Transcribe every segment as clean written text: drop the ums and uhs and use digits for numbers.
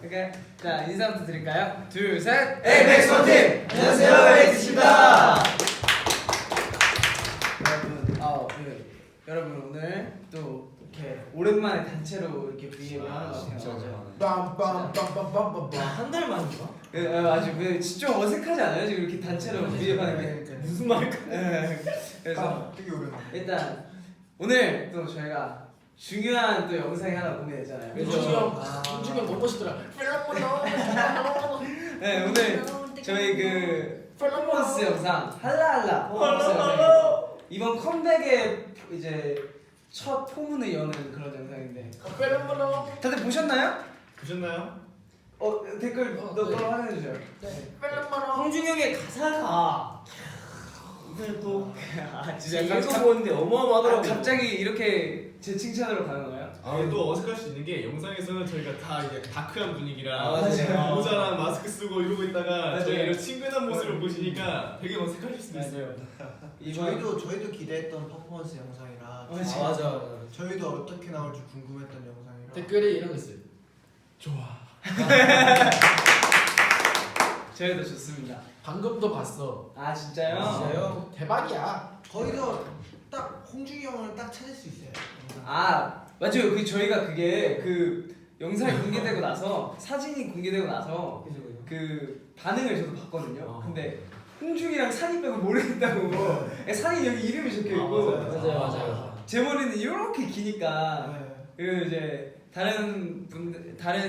오케이. 자, 인사부터 드릴까요? 둘, 셋. 에이펙스 원팀! 안녕하세요, 에이펙스입니다. 여러분 오늘 또 이렇게 오랜만에 단체로 이렇게 브이앱을 하는 것 같아요. 빰빰빰빰빰빰빰. 한 달 만인가? 아주 진짜 어색하지 않아요? 지금 이렇게 단체로 브이앱 하는 게 무슨 말일까? 그래서 되게 오랜만에. 일단 오늘 또 저희가 중요한 또 영상이 하나 보게 되잖아요. 윤중이 형 너무 멋있더라. 네, 오늘 저희 그 퍼포먼스 영상 할라할라 퍼포먼스 영상이 이번 컴백의 이제 첫 포문을 여는 그런 영상인데 다들 보셨나요? 보셨나요? 댓글 너무 확인해 주세요. 홍준이 형의 가사가 오늘 또 진짜 읽어보는데 아, 어마어마하더라고요. 갑자기 이렇게 제 칭찬으로 가는 거예요? 또 어색할 수 있는 게 영상에서는 저희가 다 이제 다크한 분위기라 맞아요. 모자랑 마스크 쓰고 이러고 있다가 맞아요. 저희 이런 친근한 모습을 보시니까 되게 어색하실 수도 있어요. 저희도 기대했던 퍼포먼스 영상이라 맞아. 저희도 어떻게 나올지 궁금했던 영상이라 댓글에 이런 거 있어요. 좋아. 저희도 좋습니다. 방금도 봤어. 아 진짜요? 진짜요? 대박이야. 저희도 딱 홍중이 형을 딱 찾을 수 있어요. 아 맞아요. 저희가 그게 그 영상이 공개되고 나서 사진이 공개되고 나서 그 반응을 저도 봤거든요. 근데 홍중이랑 산이 빼고 모르겠다고. 산이 여기 이름이 적혀 있고 맞아요. 제 머리는 이렇게 기니까 네. 그리고 이제 다른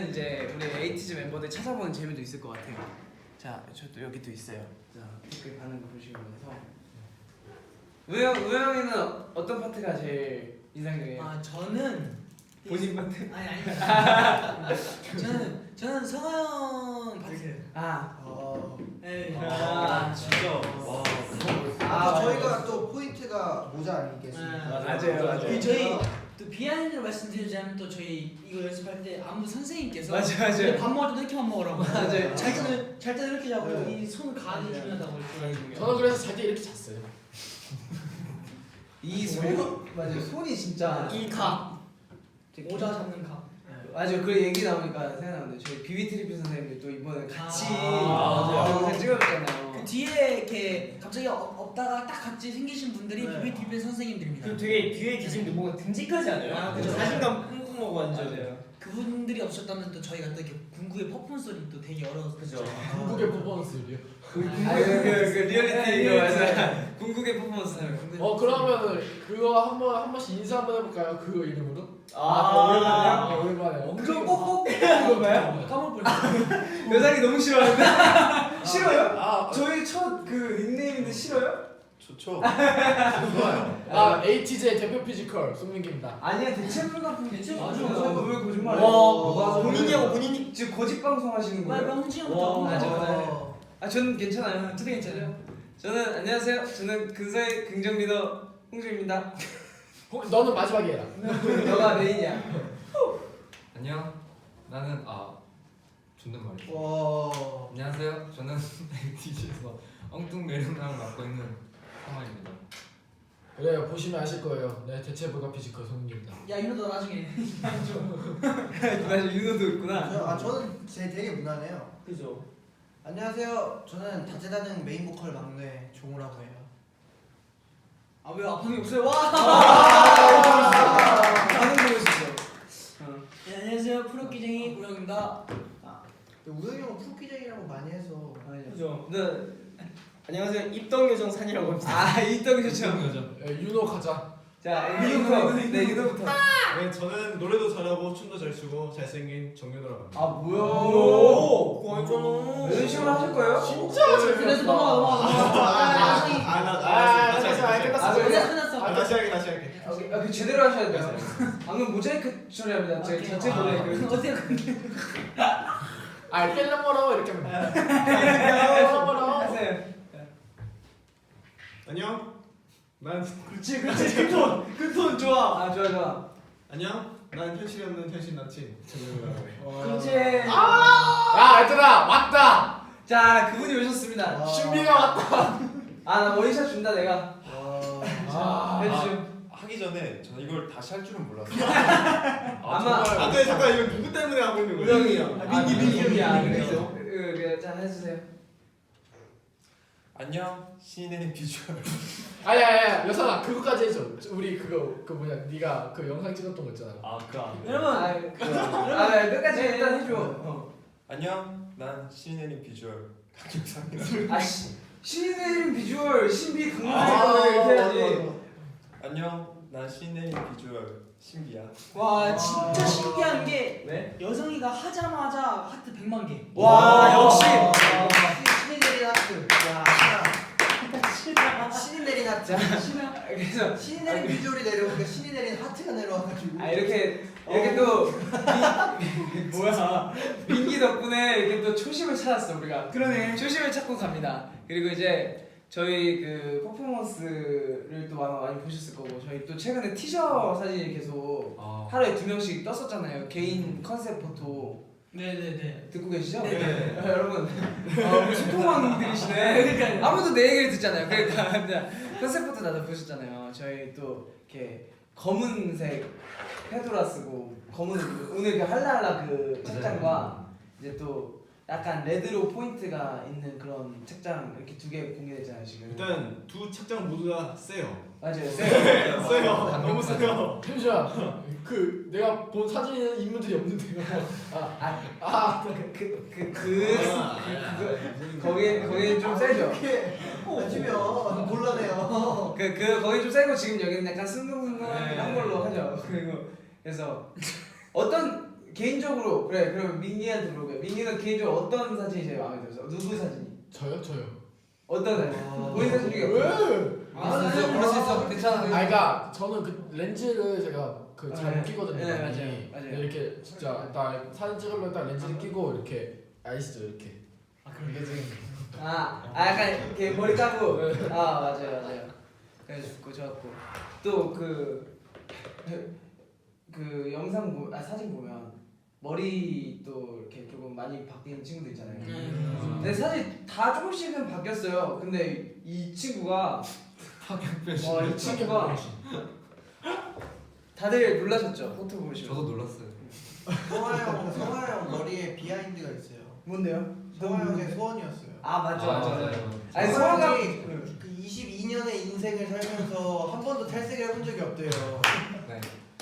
이제 우리 에이티즈 멤버들 찾아보는 재미도 있을 것 같아요. 자, 저도 여기 또 있어요. 자, 댓글 반응 보시면서 우영이는 어떤 파트가 제일 인상적이에요? 아 저는 본인 파트? 아니 저는 성화형 파트. 네. 진짜 저희가 또 포인트가 모자 아니겠습니까? 맞아요. 그 저희 또 비하인드로 말씀드리자면 또 저희 이거 연습할 때 안무 선생님께서 맞아요. 밥 먹을 때 이렇게만 먹으라고. 맞아요. 잘 때는 이렇게 자고 네. 이 손을 가하기 중요하다고 이렇게. 저는 그래서 잘 때 이렇게 잤어요. 이 손, 맞아요. 손이 진짜 이 각 모자 잡는 각. 맞아요. 그 얘기 나오니까 생각나는데 저희 비비 트리피 선생님들 또 이번에 같이 맞아요. 영상 찍어줬잖아요. 그 뒤에 이렇게 갑자기 없다가 딱 같이 생기신 분들이 네. 비비티비 선생님들입니다. 그 되게 뒤에 계신 분 뭔가 듬직하지 않아요? 아, 그죠. 자신감 뿜뿜하고 완전. 맞아요. 그분들이 없었다면 또 저희가 또 이렇게 궁극의 퍼포먼스를 또 되게 어려웠죠. 그죠. 궁극의 퍼포먼스요. 그 리얼리티 이거 맞아. 궁극의 퍼포먼스. 그러면은 그거 한 번씩 인사 한번 해볼까요? 그거 이름으로? 오랜만에요? 오랜만에. 그거 꼭꼭 하는 건가요? 까먹을 여상이 너무 싫어하는데? 싫어요? 아, 저희 첫 그 닉네임인데 싫어요? 좋죠. 좋아요. 에이티즈의 대표 피지컬 송민기입니다. 아니야 대체 불가품 대체 맞아. 왜 거짓말해? 본인이하고 본인이 지금 거짓 방송 하시는 빨리 거예요? 홍진영부터. 맞아. 아 저는 괜찮아요. 저도 괜찮아요. 저는 안녕하세요. 저는 근사의 긍정 리더 홍준입니다. 너는 마지막에 해라. 너가 메인이야. 안녕. 나는 존댓말이야. 와. 안녕하세요. 저는 에이티즈에서 엉뚱 매력남을 맡고 있는 상화입니다. 그래요. 보시면 아실 거예요. 네, 대체 불가 피지컬 송민기입니다. 야 이거 너 나중에. 맞아 윤호도 있구나. 저는 되게 무난해요. 그죠. 안녕하세요. 저는 다재다능 메인 보컬 막내 종우라고 해요. 아 왜 아픔이 없어요? 와. 반응 보고 있었어. 네, 안녕하세요 프로기쟁이 우영입니다. 우영이 형은 푸기쟁이라고 많이 해서 그죠. 네. 안녕하세요. 입덕요정 산이라고 합니다. 이떡이 좋죠. 윤호 가자. 자 윤호부터. 네 윤호부터. 네, 저는 노래도 잘하고 춤도 잘 추고 잘생긴 정윤호라고 합니다. 뭐야? 그거 알잖아. 이런 식으로 하실 거예요? 진짜 그래서 재밌다. 끝났어. 다시 할게. 그 제대로 하셔야 돼요. 방금 모자이크 처리합니다. 제 자체 모자이크. 어때요 근데? 펠러머러 이렇게 하면 펠러머러. 하세요. 안녕. 난 그렇지. 그 톤 좋아. 좋아. 안녕. 난 현실이 없는 현실 남친 정윤호라고 해. 그렇지. 야 얘들아 왔다. 자 그분이 오셨습니다. 준비가 왔다. 나 원샷 준다 내가. 와. 해주죠. 하긴 하기 전에 저는 이걸 다시 할 줄은 몰랐어요. 아마 아 근데 잠깐 이거 누구 때문에 하고 있는 거예요? 우영이요. 민기 형이야. 민기죠. 자 해주세요. 안녕 신이 내린 비주얼. 아야 여선아 그거까지 해줘. 우리 그 뭐냐 네가 그 영상 찍었던 거 있잖아. 여러분 끝까지 일단 해줘. 안녕 난 신이 내린 비주얼 강경상이다. 아씨 신이 내린 비주얼 신비 강남을 이렇게 해야지. 안녕 난 신이 내린 비주얼 신비야. 와 진짜 신기한 게 네? 여성이가 하자마자 하트 100만 개. 와 역시. 신이 내린 하트. 신이 내린 하트. 그래서 신이 내린 비주얼이 내려오니까 신이 내린 하트가 내려와가지고. 이렇게 또 뭐야 민기 덕분에 이렇게 또 초심을 찾았어 우리가. 그러네. 초심을 찾고 갑니다. 그리고 이제 저희 그 퍼포먼스를 또 아마 많이 보셨을 거고 저희 또 최근에 티저 사진이 계속 하루에 2명씩 떴었잖아요. 개인 컨셉 포토. 네네네. 듣고 계시죠? 네. 여러분 소통왕들이시네. 아무도 내 얘기를 듣잖아요. 그러니까 컨셉 포토 다들 보셨잖아요. 저희 또 이렇게 검은색 페도라 쓰고 검은 오늘 그 할라할라 그 책장과 이제 또 약간 레드로 포인트가 있는 그런 책장 이렇게 2개 공개됐잖아요 지금. 일단 두 책장 모두 다 세요. 맞아요. 세요. 너무 세요. 잠시만 그 내가 본 사진에는 인물들이 없는데요. 거기 좀 세죠. 이렇게 맞으면 곤란해요. 거기 좀 세고 지금 여기는 약간 숭숭숭한 걸로 하죠. 그래서 어떤 개인적으로 그럼 민기한테 물어볼게요. 민기는 개인적으로 어떤 사진이 제일 마음에 들었어? 누구 사진이? 저요? 어떤 사진? 본인 사진 중에 왜? 그럴 수 있어. 괜찮아. 그러니까 저는 그 렌즈를 제가 그 잘 못 끼거든요. 네, 많이. 맞아요. 근데 이렇게 진짜 딱 사진 찍으려면 딱 렌즈를 끼고 이렇게 아시죠 이렇게. 이게 지금 약간 이렇게 머리 감고. 맞아요. 그래서 좋았고 또 그 영상 사진 보면 머리 또 이렇게 조금 많이 바뀐 친구들 있잖아요. 근데 사실 다 조금씩은 바뀌었어요. 근데 이 친구가 이 친구가 맞아요. 놀라셨죠? 포토 보시면. 저도 놀랐어요. 성화 형 머리에 비하인드가 있어요. 뭔데요? 성화 형의 소원이었어요. 맞죠. 아니 성화가 성화형이 그 22년의 인생을 살면서 한 번도 탈색을 해본 적이 없대요. 네.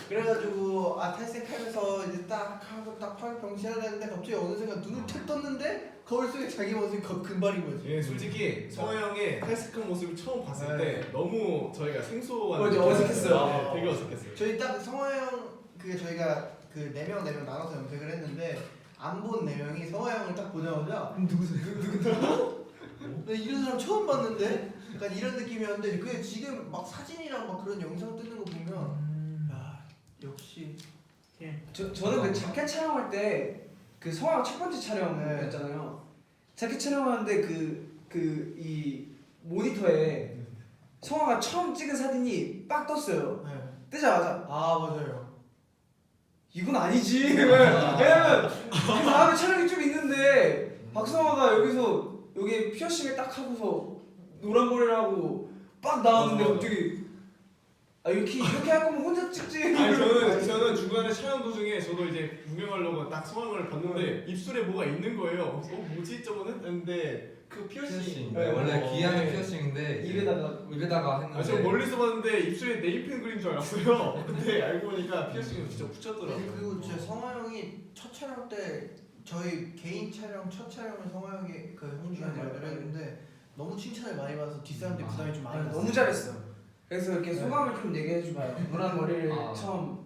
그래가지고 탈색하면서 이제 딱 하고 딱 팔 병치해야 되는데 갑자기 어느 순간 눈을 탁 떴는데 거울 속에 자기 모습이 금발인 거지. 예, 솔직히 성호 형의 탈색한 모습을 처음 봤을 네. 때 너무 저희가 생소한 맞아, 어색했어요. 되게 어색했어요. 저희 딱 성화 형 저희가 그 4명 나눠서 염색을 했는데 안 본 4명이 성화 형을 딱 보자마자 누구? 나 이런 사람 처음 봤는데? 약간 이런 느낌이었는데 그게 지금 막 사진이랑 막 그런 영상 뜨는 거 보면 야 역시 저는 그 자켓 촬영할 때 그 성화가 첫 번째 촬영이었잖아요. 자켓 촬영하는데 이 모니터에 성화가 처음 찍은 사진이 빡 떴어요. 네. 뜨자마자 맞아요. 이건 아니지. 왜냐면 그 다음에 촬영이 좀 있는데 박성화가 여기 피어싱을 딱 하고서 노란 머리를 하고 빡 나왔는데 갑자기 이렇게 할 거면 혼자 찍지. 아니 저는 중간에 촬영 도중에 저도 이제 구경하려고 딱 성함을 봤는데 입술에 뭐가 있는 거예요. 뭐지 저거는? 했는데 그 피어싱. 네, 원래 귀하는 피어싱인데 입에다가 했는데. 저 멀리서 봤는데 입술에 네임펜 그린 줄 알았어요. 근데 알고 보니까 피어싱을 진짜 붙였더라고요. 그리고 제 성화 형이 첫 촬영 때 저희 개인 촬영 첫 촬영을 성화 형이 그 형준이한테 연결 했는데 너무 칭찬을 많이 받아서 뒷사람들 부담이 좀 많이 갔어요. 너무 잘했어. 그래서 이렇게 소감을 좀 얘기해 줘봐요. 노란 머리를 처음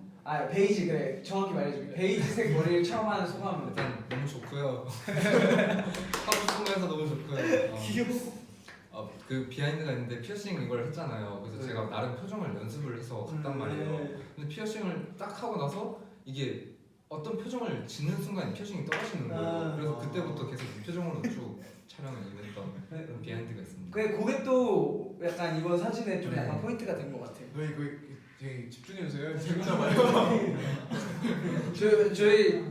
베이지 그래 정확히 말해줄게. 베이지색 머리를 처음 하는 소감은 일단 너무 좋고요. 하고 싶으면서 너무 좋고요. 귀여워. 그 비하인드가 있는데 피어싱 이걸 했잖아요. 그래서 제가 나름 표정을 연습을 해서 갔단 말이에요. 근데 피어싱을 딱 하고 나서 이게 어떤 표정을 짓는 순간 피어싱이 떨어지는 거예요. 그래서 그때부터 계속 이 표정으로 쭉 촬영을 임했던 그런 비하인드가 있습니다. 그게 또 약간 이번 사진에 좀 약간 포인트가 된 것 같아요. 이거 되게 집중해주세요. 재밌나 봐요. 저희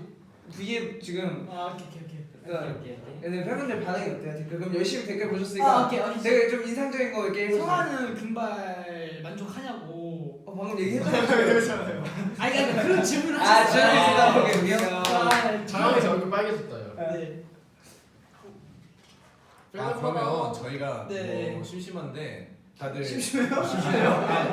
V에 지금 오케이. 근데 팬분들 반응이 어때요? 댓글 그럼 열심히 댓글 보셨으니까 오케이. 되게 좀 인상적인 거 이렇게 해보세요. 성화는 금발 만족하냐고. 방금 얘기했잖아요. 아니 그러니까 그런 질문을 아 하셨어요. 질문이 있다 보게 장황해서 얼굴 빨개졌다 요. 네. 그러면 저희가 네. 뭐 심심한데 다들 심심해요?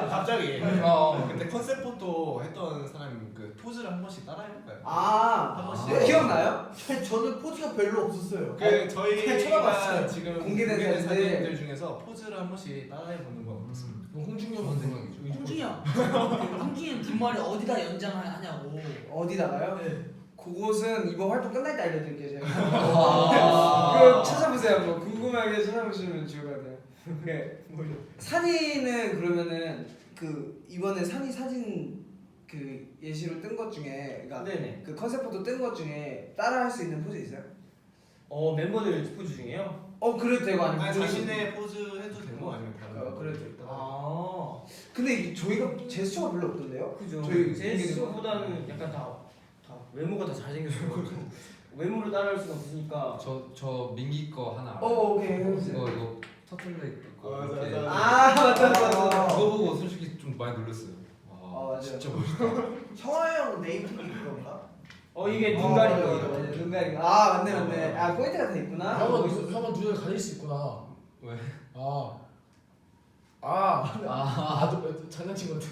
갑자기 어. 그때 컨셉 포토 했던 사람 그 포즈를 한 번씩 따라해볼까요? 한 번씩. 기억나요? 저는 포즈가 별로 없었어요. 그 저희가 쳐다봤어요. 지금 공개된 사진들. 사진들 중에서 포즈를 한 번씩 따라해보는 건 어떻습니까? 홍준영 좋은 생각이죠. 홍준영. 홍준영 뒷머리 어디다 연장하냐고. 어디다가요? 네. 그곳은 이번 활동 끝날 때 알려드릴게요 제가. 아. 그거 찾아보세요 한번. 궁금하게 찾아보시면 좋을 것 같아요. 네. 산이는 그러면은 그 이번에 산이 사진 그 예시로 뜬 것 중에 그러니까 네네. 그 컨셉 포토 뜬 것 중에 따라 할 수 있는 포즈 있어요? 멤버들 포즈 중에요? 그래도 되고 아니면 아니 자신의 포즈 해도 되고 아니면 다른 그래도 되고. 아, 근데 저희가 제스처가 별로 없던데요? 그죠. 저희 제스처보다는 약간 다 외모가 다 잘생겼어요. 외모를 따라할 수가 없으니까. 저 민기 거 하나 알아요. 오케이 해보세요. 이거 터틀넥 거 맞아, 이렇게 맞아. 아 맞다. 그거 보고 솔직히 좀 많이 놀랐어요. 와 맞아요. 진짜 멋있다. 성화 형 네임픽이 그건가? 이게 눈 가린 거. 맞아, 눈 가린 거. 아 맞네 맞네. 아 포인트가 다 있구나. 형은 눈을 가릴 수 있구나. 왜? 장난친 건데.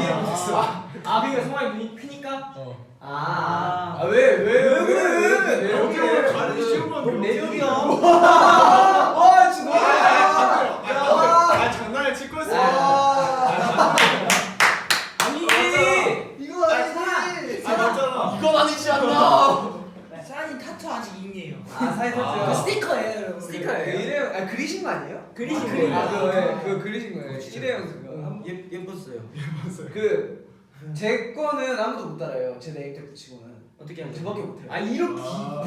이해 못했어. 그러니까 성화의 눈이 크니까? 왜 여기를 가는 쉬운 건데 그럼 매력이야. 와 진짜 장난을 칠 거였어. 아니지. 이거 아니지. 맞잖아. 이건 아니지 않나? 사인 타투 아직 임이에요. 사이 그 터트요. 스티커예요. 여러분. 스티커예요? 이래요? 그리신 거 아니에요? 그리신 거예요. 그거 그리신 거예요. 일회용 그거. 예뻤어요. 제 거는 아무도 못 따라해요. 제 네임 텍 치고는. 어떻게 하면 저밖에 못해요. 이렇게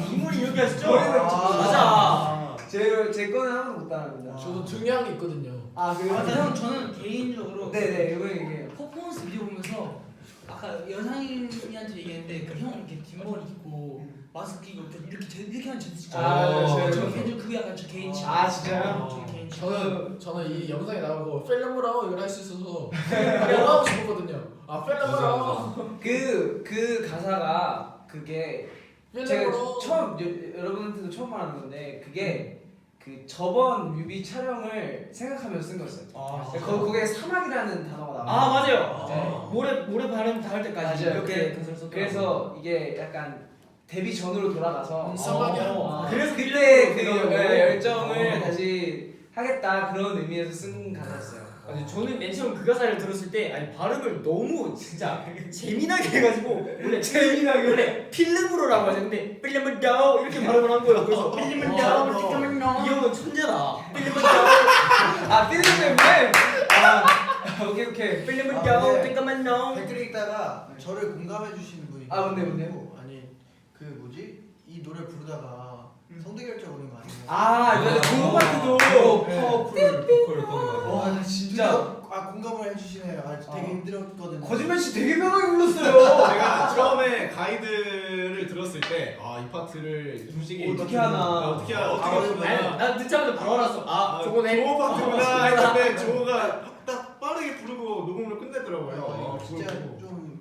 뒷머리 이렇게 하시죠? 머리는 맞아. 제 거는 아무도 못 따라합니다. 저도 등양이 있거든요. 그래요? 형 저는 개인적으로 네네 이거 얘기해요. 퍼포먼스 비디오 보면서 아까 여상인이한테 얘기했는데 그 형 이렇게 뒷머리 입고 마스크 끼고 이렇게 하는 제스 있잖아요. 네. 저 개인적으로 그게 약간 저 개인 취향. 진짜요? 저 개인 취향. 저는 이 영상에 나오고 펠러무라고 이걸 할 수 있어서 그냥 하고 싶었거든요. 펠러무라고. 그 가사가 그게 제가 펠러무라고. 처음 여러분한테도 처음 말하는 건데 그게 그 저번 뮤비 촬영을 생각하면서 쓴 거였어요. 거기에 사막이라는 단어가 나와요. 맞아요. 네. 모래 바람 닿을 때까지 맞아요. 이렇게 가사를 썼더라고요. 그래서 이게 약간 데뷔 전으로 돌아가서 사막이야. 그래서 그때 그 그런 열정을 다시 하겠다 그런 의미에서 쓴 가사였어요. 저는 맨 처음 그 가사를 들었을 때 발음을 너무 진짜 재미나게 해가지고 원래 필름으로라고 하죠. 근데 필름은 다오 이렇게 발음을 한 거예요. 그래서 필름은 다오 이 형은 천재다. 필름은 다오 필름 때문에 오케이 필름은 아, 다오 네. 잠깐만 나오. 댓글 읽다가 저를 공감해 주시는 분이 뭔데요? 계시고, 아니 그 뭐지 이 노래 부르다가 성대 결절 오는 거 아니에요? 그거 같기도 파워풀 보컬 거는 거 와 진짜 공감을 해주시네요. 되게 힘들었거든요. 거짓말씨 되게 편하게 불렀어요. 제가 처음에 가이드를 들었을 때 이 파트를 솔직히 어떻게 하나. 어떻게 부르나 난 듣자마자 바로 알았어. 조호 파트구나 했는데 조호가 딱 빠르게 부르고 녹음을 끝냈더라고요. 진짜 그걸 보고. 좀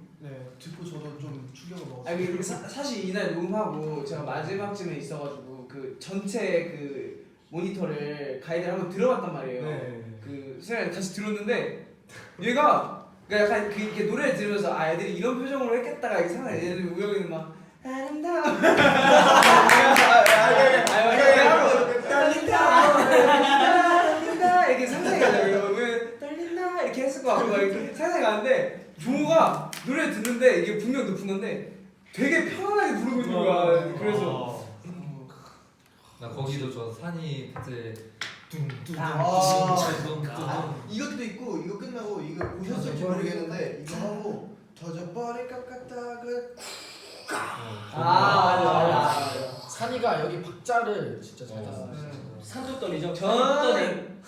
듣고 저도 좀 충격을 먹었어요. 그 사실 이날 녹음하고 제가 마지막쯤에 있어가지고 그 전체 그 모니터를 가이드를 한번 들어봤단 말이에요. 네. 그 생각에 다시 들었는데 얘가 그러니까 약간 이렇게 노래를 들으면서 애들이 이런 표정으로 했겠다가 이렇게 생각해. 얘들이 우영이는 막 아름다워 떨린다 이렇게 상상이 가요. 왜 떨린다 이렇게 했을 것 같고 막 이렇게 상상이 가는데 종호가 노래 듣는데 이게 분명 높은 건데 되게 편안하게 부르고 있는 거야. 그래서 나 거기도 저 산이 그때 둥둥둥 이것도 있고 이거 끝나고 이거 보셨을지 모르겠는데 이거 하고 젖어버릴 것 같다그 맞아. 산이가 여기 박자를 진짜 잘 탔어. 산도떨이죠. 저는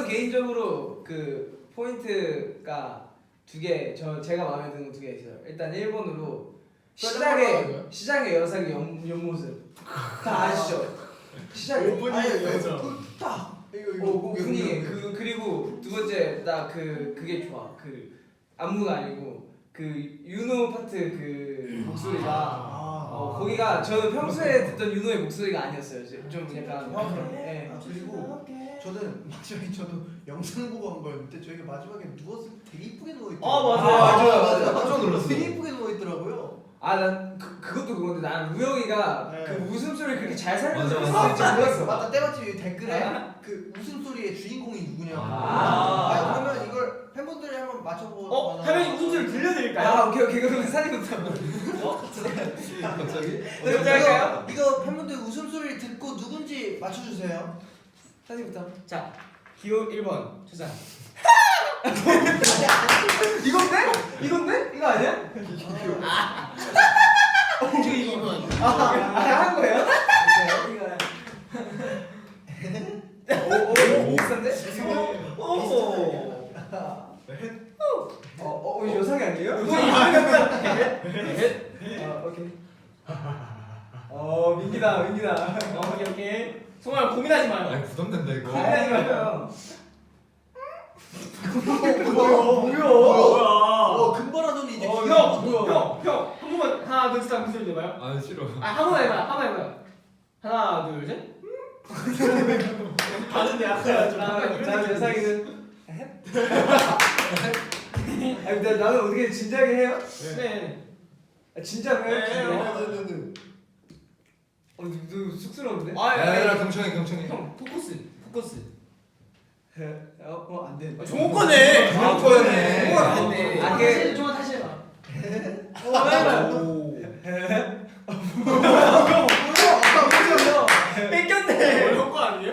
개인적으로 그 포인트가 제가 마음에 드는 거 두 개 있어요. 일단 1번으로 시작의 여성의 옆모습 다 아시죠? 시작에 오프닝이에요, 딱 오프닝에 그리고 두 번째 나 그게 좋아. 그 안무가 아니고 그 윤호 파트 그 목소리가 거기가 저 평소에 듣던 윤호의 목소리가 아니었어요. 좀 약간 네. 그리고 저는 마지막에 저도 영상 보고 한 거였는데 저희가 마지막에 누웠을 때 되게 이쁘게 누워 있더라고요. 맞아요. 깜짝 놀랐어요. 되게 이쁘게 누워 있더라고요. 난 그것도 그건데 난 우영이가 네. 그 웃음소리를 그렇게 잘 살려서 맞아. 그런지 몰랐어. 맞다 때마침 댓글에 그 웃음소리의 주인공이 누구냐고. 그러면 이걸 팬분들이 한번 맞춰보거나. 하면이 웃음소리 들려드릴까요? 오케이 그럼 사진부터. 갑자기? 할까요? 이거 팬분들 웃음소리를 듣고 누군지 맞춰주세요. 사진부터. 자, 기호 1번 추산. 이건데? 이거 아니야? 저 2번. 한 거예요? 오 비싼데? 오 여상이 아니에요? 오케이. 민기다. 오케이. 송아 고민하지 마요. 아니 부담된다 이거. 고민하지 마요. 뭐야? 금발하더니 이제 형, 한 번만 하나 둘 셋 하면 그 소리 내봐요. 아 싫어. 한 번만 해봐요. 하나 둘 셋. 다른데 자 여상이는. 아니 나는 어떻게 진지하게 해요? 네. 진짜로 해요? 네. 너 쑥스러운데? 야 경청이. 형 포커스. 안 돼. 좋은 거네. 거네. 그 좀 다시 해봐. 뺏겼네. 어려운 거 아니에요?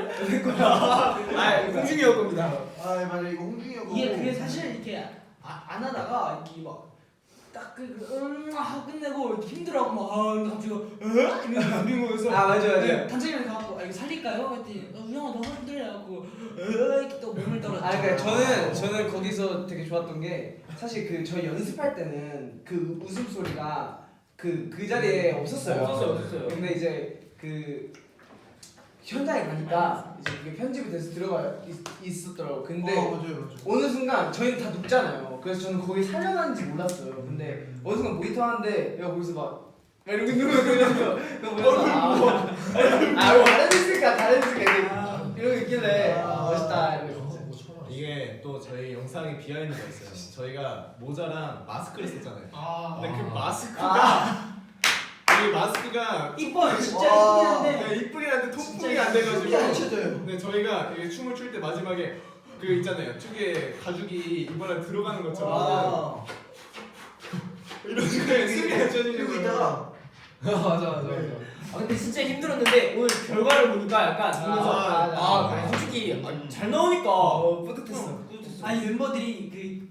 공중이 형 겁니다. 맞아 이거 홍중이 형. 이게 그게 사실 이렇게 안 하다가 이렇게 막딱 하고 끝내고 이렇게 힘들어하고 막 갑자기 이러면서 부린 거여서 맞아. 단장님이 가갖고 이거 살릴까요? 했더니 우영아 너무 힘들어갖고 이렇게 또 몸을 떨어져. 그러니까 저는 거기서 되게 좋았던 게 사실 그 저희 연습할 때는 그 웃음소리가 그 자리에 없었어요. 근데 이제 그 현장에 가니까 이제 그게 편집이 돼서 들어가 있었더라고. 근데 맞아요. 어느 순간 저희는 다 눕잖아요. 그래서 저는 거기 살려놨는지 몰랐어요. 근데 어느 순간 모니터 하는데 야 거기서 막 이러고 있는 거예요. 그래서 다른 있으니까 이러고 있길래 멋있다 이러고. 이게 또 저희 영상에 비하인드가 있어요. 저희가 모자랑 마스크를 썼잖아요. 근데 그 마스크가 이 마스크가 이뻐요. 진짜 이쁘긴 한데. 이쁘긴 한데 통풍이 안 돼가지고. 이게 안 쳐져요. 근데 저희가 이게 춤을 출 때 마지막에 그 있잖아요. 축에 가죽이 이번에 들어가는 것처럼 이런 식으로 숨이 안 그리고 쉬어지는 이따가 맞아. 근데 진짜 힘들었는데 오늘 결과를 보니까 약간 보면서 솔직히 잘 나오니까 뿌듯했어. 아니 멤버들이 그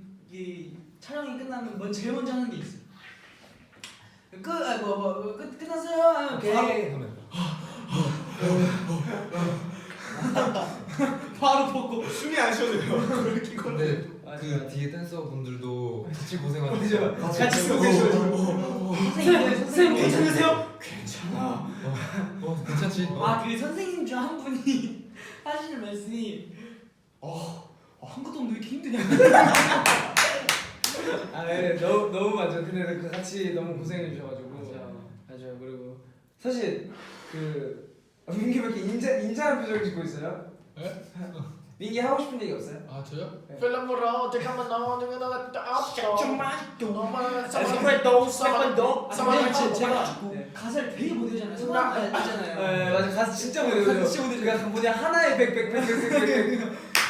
촬영이 끝나면 제일 먼저 하는 게 있어. 끝났어요? 하면 바로 벗고 숨이 안 쉬어져요. 근데 그 뒤에 댄서 분들도 같이 고생하셨어요. 같이 쓰고 계셔. 선생님 괜찮으세요? 괜찮아. 괜찮지? 그 선생님 중 한 분이 하시는 말씀이 한 것도 없는데 왜 이렇게 힘드냐. 너무 맞아. 근데 그 같이 너무 고생해 주셔가지고. 맞아요. 그리고 사실 그 민기밖에 인자한 표정을 짓고 있어요. 네? 민기 하고 싶은 얘기 없어요? 저요? 네. 필름으로 잠깐만 나와 제가 네. 가사를 되게 못 외우잖아요. 성악 했잖아요. 맞아. 가사 진짜 못 외워요. 그러니까 뭐냐 하나의 백백.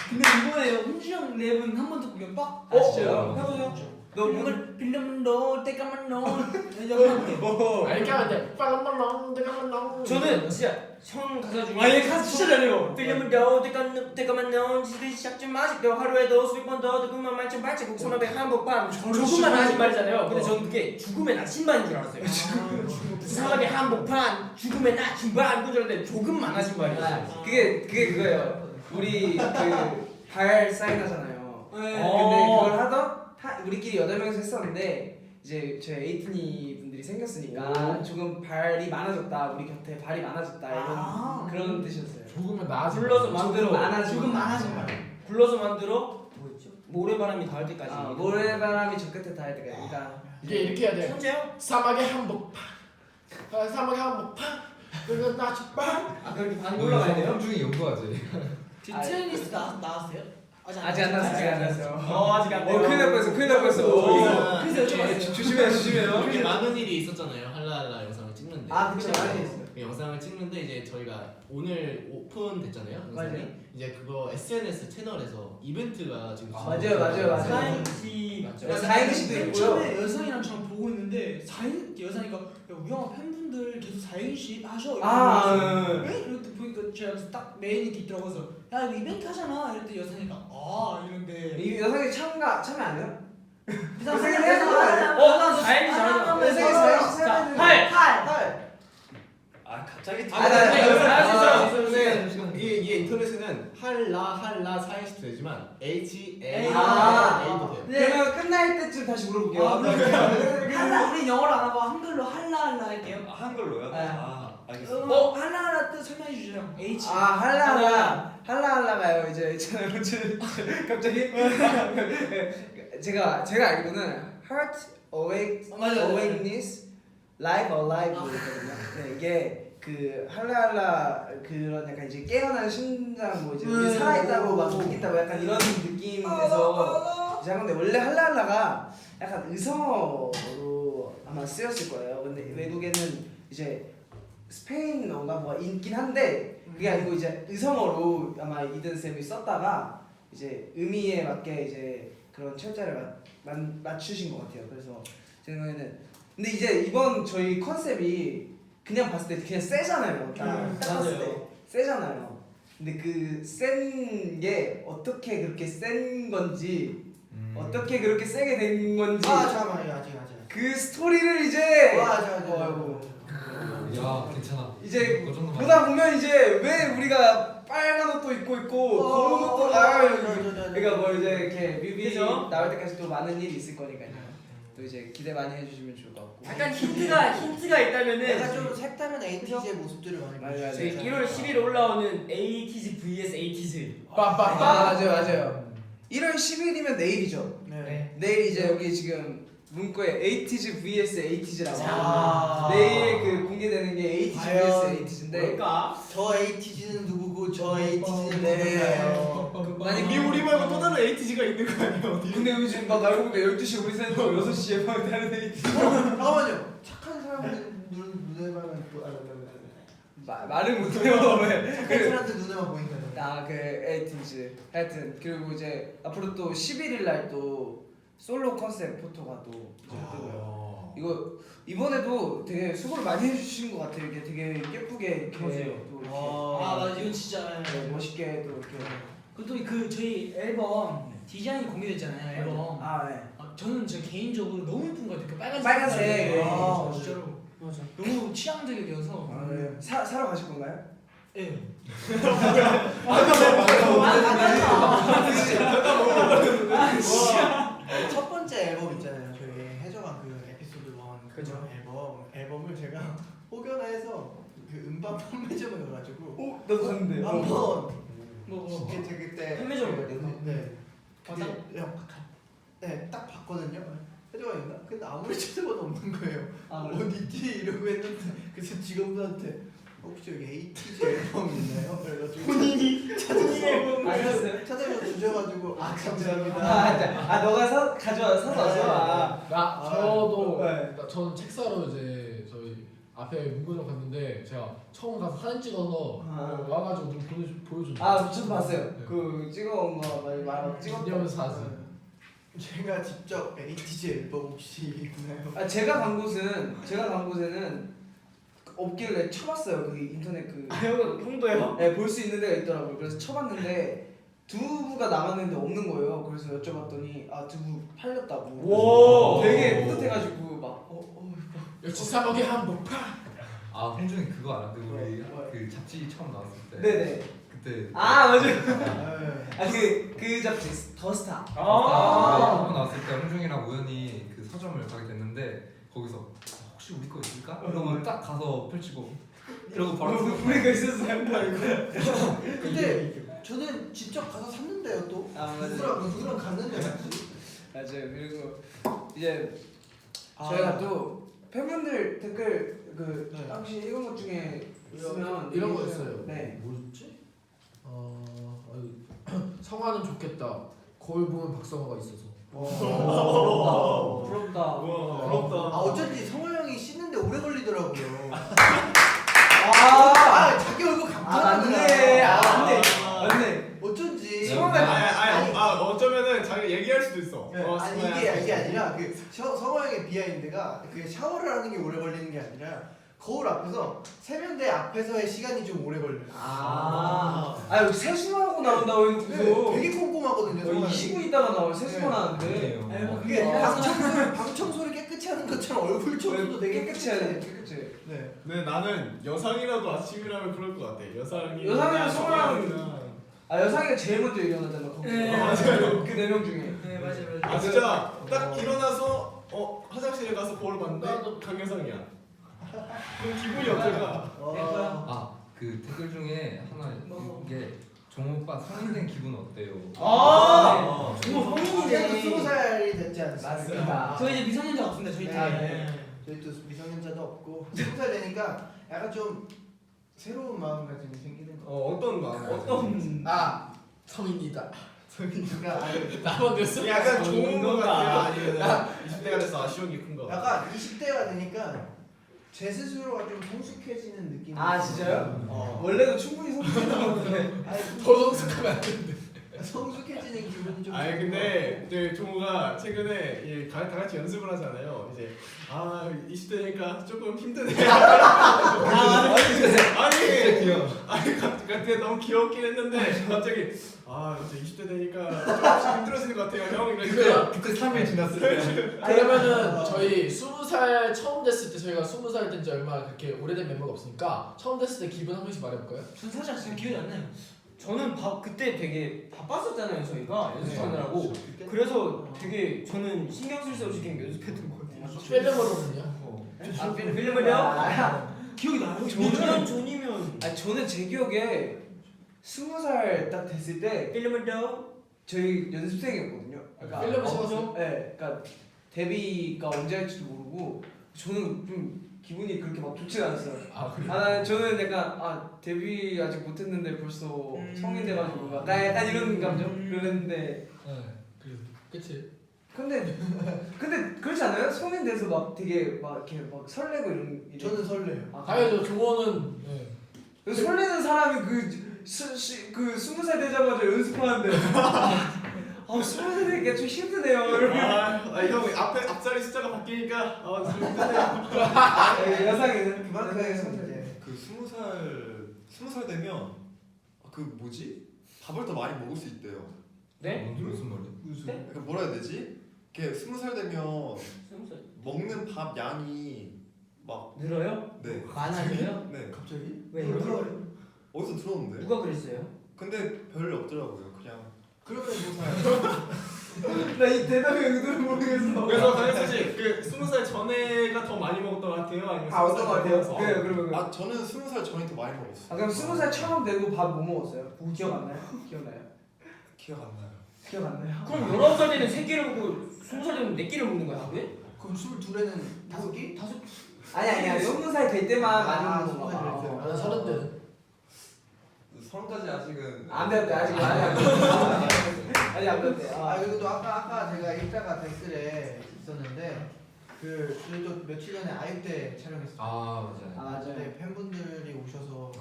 근데 이번에 홍주 형 랩은 한 번 듣고 그냥 빡. 진짜요? 해보세요. 너 이걸 빌려면 너 때까만 너 이렇게 하면 돼. 이렇게 하면 돼. 빨랑빨랑 잠깐만 나와. 저는 진짜 형 가사 중에 얘 가사 진짜 잘해요. 필름은 더 때까만 너 지들 시작 좀 아직도 하루에도 수백 번 더 듣고만 말좀 발자국 소나백 한복판 조금만 하신 말이잖아요. 근데 저는 그게 죽음의 나침반인 줄 알았어요. 이상하게 한복판 죽음의 나침반 그줄 알았는데 조금만 하신 말이에요. 그게 그거예요. 우리 그 발 사인 하잖아요. 근데 네. 그걸 하던 우리끼리 8명이서 했었는데 이제 저희 에이트니 분들이 일이 생겼으니까 조금 발이 많아졌다, 우리 곁에 발이 많아졌다 이런 그런 뜻이었어요. 조금은 나아진 불러서 거야. 만들어. 조금 많아진 말. 불러서 만들어. 뭐였죠? 모래바람이 닿을 때까지. 모래바람이 저 끝에 닿을 때까지. 그러니까 이게 이렇게 해야 돼. 천재요? 사막의 한복판. 사막의 한복판. 그리고 나치빵. 아 그렇게 반 올라가야 돼요? 홍중이 연구하지. 디트레이니스 나왔어요? 아직 안 났어요. 아직 안 돼요. 큰일 날 뻔했어. 그래서 여쭤봤어요. 조심해요. 그렇게 많은 일이 있었잖아요. 할라할라 영상을 찍는데. 그쵸, 많이 했어요. 그 영상을 찍는데 이제 저희가 오늘 오픈 됐잖아요. 영상이. 맞아요. 이제 그거 SNS 채널에서 이벤트가 지금 맞아요. 사행시 사행시도 있고요. 처음에 여상이랑 저랑 보고 있는데 여상이가 야, 우영아 팬분들 계속 사행시 하셔. 왜? 이랬더니 보니까 제가 딱 메인 이렇게 있더라고요. 그래서 야 이거 이벤트 하잖아. 이랬더니 여상이가 이런데 이 여성이 참여 안 해요? 여상이 나 사행시 잘하잖아. 사행시 자, 할. 아 갑자기 이게 인터넷에는 할라 사행시도 되지만 H A 아. A도 돼요. 그러면 끝날 때쯤 다시 물어볼게요. 할라 우리 영어로 안 하고 한글로 할라 할게요. 한글로요? 네. 알겠습니다. 할라 뜻 설명해 주세요. H. 할라할라가요. 이제 있잖아요. 갑자기 제가 알기로는 heart awakeness life alive거든요. 네, 이게 그 할라할라 그런 약간 이제 깨어난 심장 뭐 이제 우리 살아있다고 막 느낀다고 약간 이런 느낌에서 이제 한 건데 원래 할라할라가 약간 의성어로 아마 쓰였을 거예요. 근데 외국에는 이제 스페인어가 뭐가 있긴 한데 그게 아니고 이제 의성어로 아마 이든 쌤이 썼다가 이제 의미에 맞게 이제 그런 철자를 맞추신 것 같아요. 그래서 제 생각에는 근데 이제 이번 저희 컨셉이 그냥 봤을 때 그냥 세잖아요. 딱 봤을 때 세잖아요. 근데 그 센 게 어떻게 그렇게 센 건지 어떻게 그렇게 세게 된 건지 잠깐만요. 아직. 그 스토리를 이제 야 괜찮아. 이제 그 정도만. 보다 보면 이제 왜 우리가 빨간 옷도 입고 있고 검은 옷도 그러니까 뭐 이제 이렇게 뮤비 그죠? 나올 때까지 또 많은 일이 있을 거니까요. 또 이제 기대 많이 해주시면 좋을 것 같고. 약간 힌트가 있다면은 내가 좀 색다른 ATG의 모습들을 많이 맞아요. 저희 보여주세요. 1월 10일 올라오는 ATG vs ATG. 맞아요. 1월 10일이면 내일이죠. 네. 내일 이제 여기 지금 문구에 ATG vs ATG라고 자. 내일 그 공개되는 게 ATG vs ATG인데 뭘까? 저 ATG는 누구고 저 ATG는 네. 누구예요? 만약 우리 말고 또 다른 ATG가 있는 거 아니야 어디? 근데 요즘 막 알고 보니까 12시 우리 사는 6시에 막 다른 ATG 잠깐만요. 착한 사람들 눈에만 말을 못해요. 착한 사람들 눈에만 보인다. 그 ATG 하여튼 그리고 이제 앞으로 또 11일 날 또 솔로 컨셉 포토가 또 이제 뜨고요. 이거 이번에도 되게 수고를 많이 해주신 것 같아요. 이게 되게 예쁘게 이렇게 또 이렇게 맞아 이거 진짜. 멋있게 또 이렇게 그것도 그 저희 앨범 디자인이 공개됐잖아요. 앨범. 네. 저는 저 개인적으로 너무 예쁜 것 같아요. 그 빨간색. 빨간색. 진짜로. 맞아. 너무 취향적이어서. 네. 사러 가실 건가요? 예. 첫 번째 앨범 있잖아요. 저희 해적왕 그 에피소드 1 그죠. 앨범을 제가 혹여나해서 그 음반 판매점에 가가지고 나도 갔는데. 한번 뭐. 그때 판매점에 갔나? 네. 아, 딱 봤거든요. 해적왕인가? 근데 아무리 찾아봐도 없는 거예요. 그래요? 어디 있지 이러고 했는데 그래서 직원분한테 혹시 여기 ATG 앨범 있나요? 그래가지고 본인이 알았어요? 찾아서 주셔가지고 감사합니다. 너가 사서 왔어. 저도 네. 저는 책 사러 이제 저희 앞에 문구점 갔는데 제가 처음 가서 사진 찍어서 와가지고 좀 보여줬는데. 저도 봤어요. 네. 그 찍어온 거 말 기념 사진. 제가 직접 ATG 앨범 혹시 있나요? 제가 간 곳에는 없길래 쳐봤어요. 그 인터넷 그 형도요? 네, 볼 수 있는 데가 있더라고요. 그래서 쳐봤는데 두부가 남았는데 없는 거예요. 그래서 여쭤봤더니 두부 팔렸다고. 와. 되게 뿌듯해가지고 막 역시 사막의 한복판. 홍중이 그거 알아? 우리 뭐요? 그 잡지 처음 나왔을 때. 네네. 그때. 맞아요. 네. 그 잡지 더스타. 처음 나왔을 때 홍중이랑 우연히 그 서점을 가게 됐는데 거기서 혹시 혹시 우리 거 있을까? 이러고 딱 가서 펼치고 이러고 바로 우리 거 있었어요. 근데 저는 직접 가서 샀는데요 또. 아, 맞아요. 누구랑 갔는데 같이. 맞아요. 그리고 이제 아. 저희가 또 팬분들 댓글 그 네. 혹시 읽은 것 중에 있으면 이런 거 얘기해주세요. 있어요. 네. 뭐였지? 성화는 좋겠다. 거울 보면 박성화가 있어서. 부럽다. 우와 부럽다. 아 어쩐지 성호 형이 씻는데 오래 걸리더라고요. 아, 자기 얼굴 아 감탄하구나. 맞네. 아 맞네. 맞네. 어쩐지. 어쩌면은 자기 얘기할 수도 있어. 네, 아니 이게 아니라 그 성호 형의 비하인드가 그 샤워를 하는 게 오래 걸리는 게 아니라 거울 앞에서 세면대 앞에서의 시간이 좀 오래 걸려요. 아 세수하고 나온다고 네, 해도 되게 꼼꼼하거든요. 성호 형이. 20분 있다가 나와요. 세수만 네. 하는데. 아이고, 그게 아. 방 청소를 깨끗이 하는 것처럼 얼굴 청소도 되게 깨끗이 해야 돼. 깨끗이. 네. 네 나는 여상이라도 아침이라면 그럴 것 같아. 여상이랑 성화랑 아 여상이가 제일 먼저 일어나잖아. 거기서. 네. 맞아요. 그 4명 중에. 네 맞아요. 아 진짜 딱 일어나서 화장실에 가서 거울 봤는데 강여상이야. 그럼 기분이 어떨까? 그 댓글 중에 하나 이게 종 오빠 성인 된 기분 어때요? 아. 정말 이제도 성인이네. 20살이 됐지 않습니까? 맞습니다. 저 이제 미성년자 없습니다. 저희 팀. 아, 네. 저희 또 미성년자도 없고 20살 되니까 약간 좀 새로운 마음가짐이 생기는 거. 어떤 마음? 성인이다. 그러니까 나만 됐어? 약간 좋은 거 같아요? 아니면 20대가 돼서 아쉬운 게 큰 거? 약간 20대가 되니까 제 스스로가 좀 성숙해지는 느낌이. 아 진짜요? 원래도 충분히 성숙했는데. 더 성숙하면 안 되는데. 성숙해지는 기분이 좀. 아니 근데 이제 종우가 최근에 다 같이 연습을 하잖아요. 이제 20대니까 조금 힘드네. 아니 귀여워. 그때 너무 귀엽긴 했는데 갑자기 이제 20대 되니까 조금씩 힘들어지는 것 같아요 형. 이러니까 그때 3일 지났을 때. 그러면은 저희 20살 처음 됐을 때 저희가 20살 된 지 얼마 그렇게 오래된 멤버가 없으니까 처음 됐을 때 기분 한 번씩 말해볼까요? 전 사실 지금 기억이 안 나요. 저는 그때 되게 바빴었잖아요 저희가 연습하느라고. 그래서 되게 저는 신경 쓸 수 없이 그냥 연습했던 것 같아요. 필름으로는요? 필름을요? 기억이 나요? 2년 전이면 아 저는 제 기억에 20살 딱 됐을 때 필름을요? 저희 연습생이었거든요. 그러니까 필름을 찍었어요? 네, 그러니까 데뷔가 언제 할지도 모르고 저는 좀 기분이 그렇게 막 좋지가 않았어요. 그래요? 저는 약간 데뷔 아직 못했는데 벌써 성인 돼가지고 약간 이런 감정 그랬는데. 네. 그치. 근데 그렇지 않아요? 성인 돼서 막 되게 막 이렇게 막 설레고 이런. 저는 설레요. 당연히죠. 종호는 그 설레는 사람이 그 20살 되자마자 연습하는데 20살 되니까 좀 힘드네요. 형 앞자리 숫자가 바뀌니까 좀 힘드네요. 여상이는 그만큼 그 20살 되면 그 뭐지? 밥을 더 많이 먹을 수 있대요. 네? 무슨 말이야? 그러니까 뭐라 해야 되지? 이렇게 20살 되면 먹는 밥 양이 막 늘어요? 네. 많아져요? 네. 갑자기? 왜요? 어디서 들었는데? 누가 그랬어요? 근데 별로 없더라고요. 그냥 그러면 뭐 나 이 대답의 의도를 모르겠어. 그래서 강현 씨, 20살 전에가 더 많이 먹었던 것 같아요? 아니면 어떤 거 같아요? 20살 그래요 그러면. 저는 20살 전이 더 많이 먹었어요. 그럼 20살 처음 되고 밥 뭐 먹었어요? 기억 안 나요? 기억나요? 기억 안 나요. 기억 안 나요? 그럼 19살 때는 3끼를 먹고 20살 되면 4끼를 먹는 거야 하루에? 그럼 22에는 5개? 아니야 20살 될 때만 많이 먹는 20살 될 거. 때. 나는 30대는. 30까지 아직은 안 됐대 아직 많이 안 됐대. 아직 안 됐대. 그리고 또 아까 제가 읽다가 댓글에 있었는데 저희 또 며칠 전에 아육대 촬영했어요. 맞아요. 네, 팬분들이 오셔서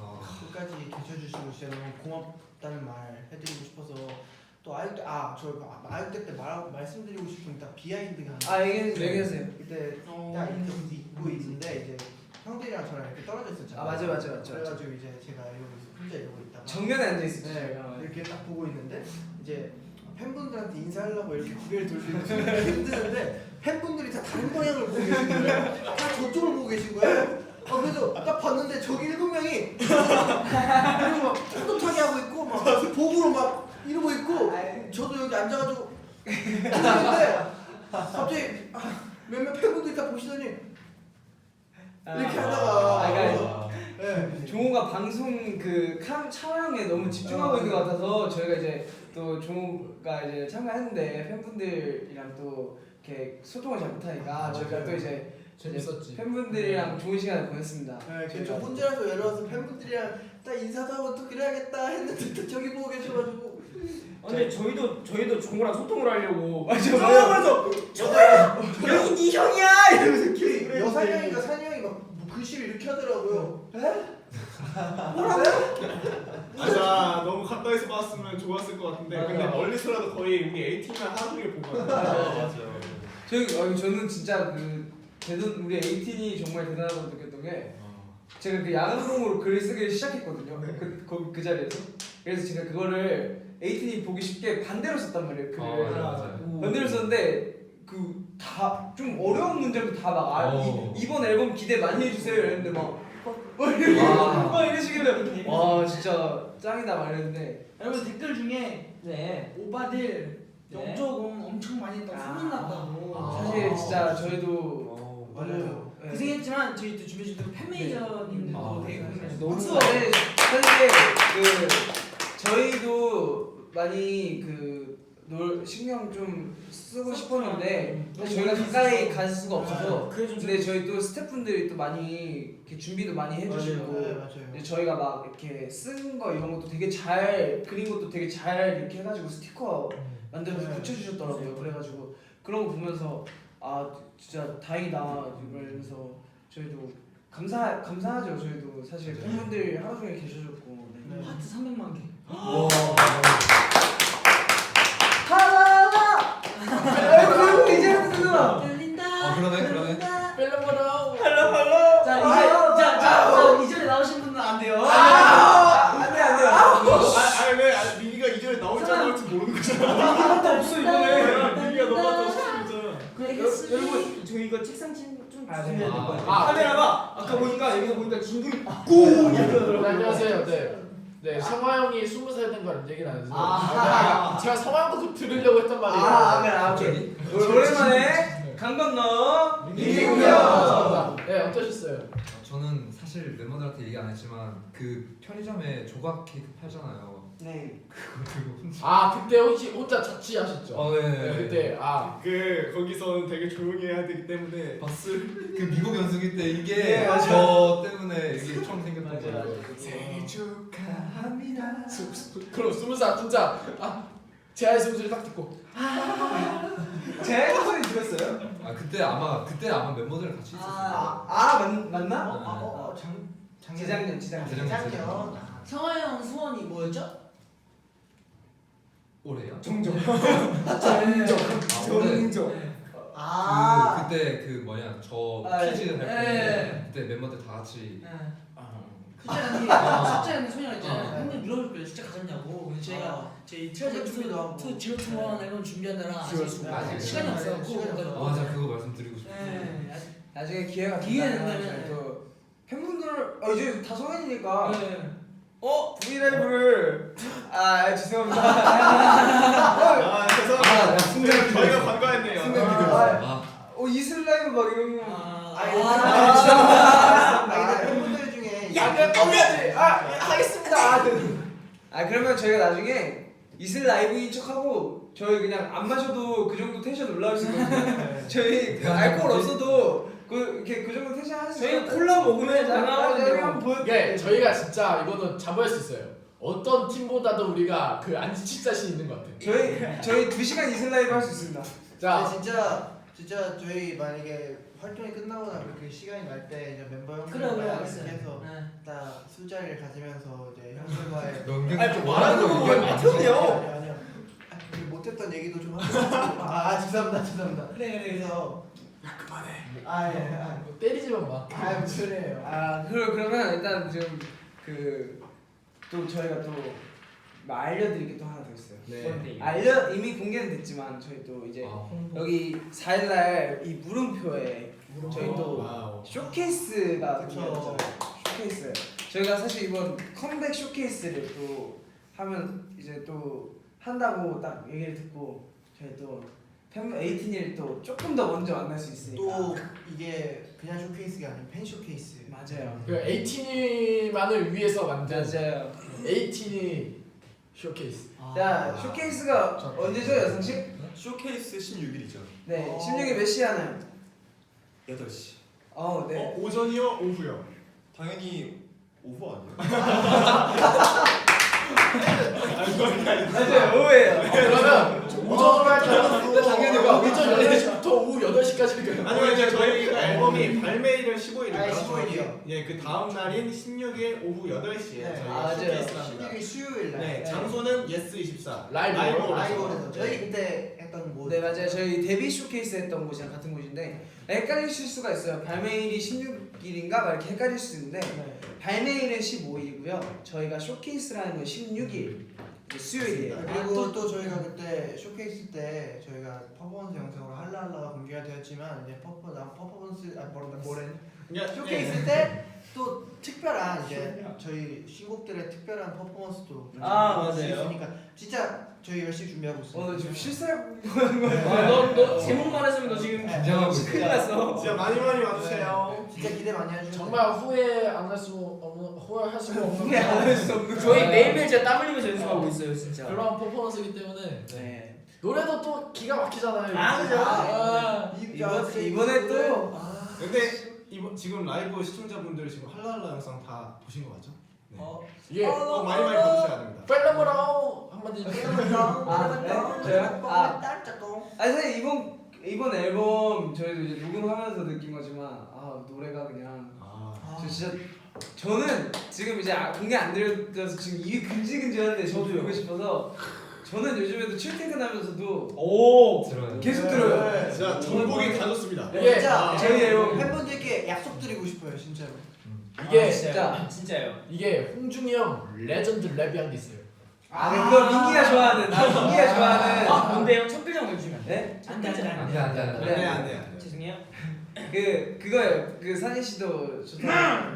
끝까지 계셔주시고 진짜 너무 고맙다는 말 해드리고 싶어서 또 아육대 아육대 때 말씀드리고 싶은 딱 비하인드가 하나. 얘기하세요. 그때 딱 입고 있는데 이제 형들이랑 저랑 이렇게 떨어져 있었잖아요. 맞아. 그래가지고 이제 제가 혼자 이러고 있다가 정면에 앉아 있었죠. 네, 이렇게 딱 보고 있는데 이제 팬분들한테 인사하려고 이렇게 고개를 돌리고 힘드는데 팬분들이 다 다른 방향을 보고 계신 거예요. 다 저쪽을 보고 계신 거예요. 그래서 딱 봤는데 저기 7명이 그리고 막 떳떳하게 하고 있고 막 복으로 막 이러고 있고 저도 여기 앉아가지고 있는데 갑자기 몇몇 팬분들이 딱 보시더니 이렇게 하다가 그러니까 네. 종호가 방송 그 촬영에 너무 집중하고 있는 것 같아서 저희가 이제 또 종호가 이제 참가했는데 팬분들이랑 또 이렇게 소통을 잘 못하니까 저희가 또 이제 재밌었지. 팬분들이랑 좋은 시간을 보냈습니다. 네, 저 혼자서 외로워서 팬분들이랑 딱 인사도 하고 또 그래야겠다 했는데 또 저기 보고 계셔가지고 근데 저희도 종호랑 소통을 하려고 맞아. 그래서 여기 네 형이야 이러면서 계속 그랬는데. 여산이 형이가 산이 형이 막 글씨를 이렇게 하더라고요. 맞아 너무 가까이서 봤으면 좋았을 것 같은데 맞아. 근데 멀리서라도 거의 우리 A팀이랑 하루 종일 보고 맞아요. 저는 진짜 우리 에이틴이 정말 대단하다고 느꼈던 게 제가 그 야간봉으로 글을 쓰기 시작했거든요. 그 자리에서. 그래서 제가 그거를 에이틴이 보기 쉽게 반대로 썼단 말이에요. 글을. 맞아요. 반대로 썼는데 그 다 좀 어려운 문제도 다 막 이번 앨범 기대 많이 해주세요 이랬는데 막 이러시길래 와 진짜 짱이다 막 이랬는데 여러분 댓글 중에 네. 오빠들 네. 영조공 엄청 많이 했다고 소문 났다고. 사실 진짜 저희도 맞아요. 네. 고생했지만 저희 또 준비해 주신 팬메이저님들도 되게 고생했어요. 너무 박수! 네, 사실 저희도 많이 신경 좀 쓰고 싶었는데 저희가 가까이 갈 수가 없어서 그래 좀 근데 저희 또 스태프분들이 또 많이 이렇게 준비도 많이 해주시고 네, 맞아요. 이제 저희가 막 이렇게 쓴 거 이런 것도 되게 잘 그린 것도 되게 잘 이렇게 해가지고 스티커 만들어서 네. 붙여주셨더라고요. 그래가지고 그런 거 보면서 아 진짜 다행이다 이러면서 저희도 감사하죠. 저희도 사실 팬분들이 하루 종일 계셔줬고 네. 하트 300만 개. 하라라 아이고 이제는 누나 들린다. 그러네. 뺄려버려. 자 이전에 나오신 분은 안 돼요. 안돼 왜 민기가 이전에 나올지 안 나올지 모르는 거잖아 하나도 없어 이번에 민기가 너무 싶은 거잖아 여러분 저 이거 책상 좀 주시면 될 것 같아요. 아, 아까 보니까 여기서 보니까 진동이 네, 안녕하세요. 네, 성화 형이 20살 된 걸 얘기는 안 했어요. 제가 성화 형도 들으려고 했단 말이에요. 오케이 오랜만에 강 건너 민기 공연 감사합니다. 네, 어떠셨어요? 저는 사실 멤버들한테 얘기 안 했지만 그 편의점에 조각 케이크 팔잖아요. 네 그거 들고 혼자. 아, 그때 혹시 혼자 자취하셨죠? 네. 네, 그때 거기서는 되게 조용히 해야 되기 때문에 그 미국 연습기 때 이게 네, 맞아요. 저 때문에 이게 처음 생겼던 맞아요. 거예요. 생일 축하합니다. 그럼 20살 진짜 제아의 소리를 딱 듣고 제 소리 들었어요? 그때 아마 멤버들이랑 같이 있었어요. 맞나? 재작년. 작년. 성화 형 소원이 뭐였죠? 올해요? 정정. 그때 저 퀴즈 할 때 그때 멤버들 다 같이 숙제하는 소녀가 있잖아요. 팬들 물어볼 거예요. 숙제 가졌냐고. 그래서 저희가 저희 트레저 준비도 하고. 투 지로 투원 앨범 준비하느라 아직 아직 시간이 없어갖고. 맞아 그거 말씀드리고 싶어요. 네. 나중에 기회가 기회가 된다면 된다면. 저희 또 팬분들 이제 다 성인이니까 네. 브이라이브를 죄송합니다. 죄송합니다 순간 저희가 관과했네요 이슬라이브 막 이런 거. 근데 팬분들 중에 약간 꺼내야지. 하겠습니다. 그러면 저희가 나중에 이슬 라이브인 척하고 저희 그냥 안 마셔도 그 정도 텐션 올라올 수 있거든요. 저희 알코올 없어도 그 정도 텐션 할 수 있어요. 저희 콜라 먹으면 나가거든요. 이게 저희가 진짜 이거는 자부할 수 있어요. 어떤 팀보다도 우리가 안 지칠 자신 있는 것 같아요. 저희 2시간 이슬 라이브 할 수 있습니다. 자, 진짜 저희 만약에 활동이 끝나거나 그렇게 시간이 날 때 이제 멤버 그래 형들과 알겠어요. 해서 네. 딱 술자리를 가지면서 이제 형들과의 명경 말하는 거 보면 아니요. 우리 못했던 얘기도 좀 하고 죄송합니다. 그래. 그래서 그만해. 때리지만 마. 무슨 소리예요. 그러면 일단 지금 또 저희가 또 알려드릴 게 또 하나 더 있어요. 네. 이미 공개는 됐지만 저희 또 이제 홍보. 여기 4일날 이 물음표에 저희 또 와우. 쇼케이스가 그쵸. 공개됐잖아요. 쇼케이스. 저희가 사실 이번 컴백 쇼케이스를 또 하면 이제 또 한다고 딱 얘기를 듣고 저희 또 에이틴일 또 조금 더 먼저 만날 수 있으니까. 또 이게 그냥 쇼케이스가 아닌 팬 쇼케이스. 맞아요. 그 에이틴이만을 위해서 만든 맞아요. 에이틴이 쇼케이스. 자 쇼케이스가 언제죠 여성씨? 쇼케이스 16일이죠. 네 16일 몇 시에 하나요? 8시. 네. 오전이요, 오후요. 당연히 오후 아니에요? 맞아요 오후에요. 그러면 오전으로 할까요? 당연히 오전 8시부터 오후 8시까지. 아니면 이제 저희가 앨범이 발매일은 15일이고요. 아, 15일이요. 예, 그 다음 날인 16일 오후 8시에 네. 저희가 맞아요. 쇼케이스를 합니다. 16일 수요일 날. 네, 장소는 예스24 라이브홀에서. 라이브홀에서 저희 그때 했던 곳. 네 맞아요. 저희 데뷔 쇼케이스 했던 곳이랑 같은 곳인데 헷갈리실 수가 있어요. 발매일이 16일인가 막 이렇게 헷갈릴 수 있는데 네. 발매일은 15일이고요. 저희가 쇼케이스라는 건 16일 수요일이에요. 그리고 또 저희가 그때 쇼케이스 때 저희가 퍼포먼스 영상으로 할라할라가 공개가 되었지만 이제 퍼포먼스 그러니까 쇼케이스 때 또 특별한 이제 저희 신곡들의 특별한 퍼포먼스도 아, 볼수 맞아요. 있으니까 진짜 저희 열심히 준비하고 있습니다. 너 지금 실수하고 너 제목 말했으면 너 지금 긴장하고 있어. 큰일 났어. 진짜 많이 와주세요. 진짜 기대 많이 해주세요. 정말 후회 안 할 수 없는 후회할 수 없는 후회 안 할 수 없는 저희 매일매일 진짜 땀 흘리면서 연습하고 있어요 진짜. 그런 퍼포먼스이기 때문에 네. 노래도 또 기가 막히잖아요. 아, 그죠? 이번에 또 근데 지금 라이브 시청자분들 지금 할랄라 영상 다 보신 거 맞죠? 네. 이게 많이 봐주셔야 됩니다. 펠라모라오 한마디 저요? 사실 이번 앨범 저희도 이제 녹음하면서 느낀 거지만 노래가 그냥 저 진짜 저는 지금 이제 공개 안 들려서 지금 입이 근질근질한데 저도 보고 싶어서 저는 요즘에도 출퇴근하면서도 들어요. 계속 들어요. 진짜 전곡이 다 좋습니다. 이게 진짜 저희 앨범 팬분들께 약속드리고 싶어요 진짜로. 이게 진짜요. 이게 홍중이 형 레전드 랩이한 게 있어요. 그거 민기가 좋아하는 민기가 좋아하는 뭔데요? 첫 글자 보여주시면 안 네? 안돼 안돼 안돼 안돼. 안돼. 죄송해요. 그거예요. 그 산희 씨도 좋다.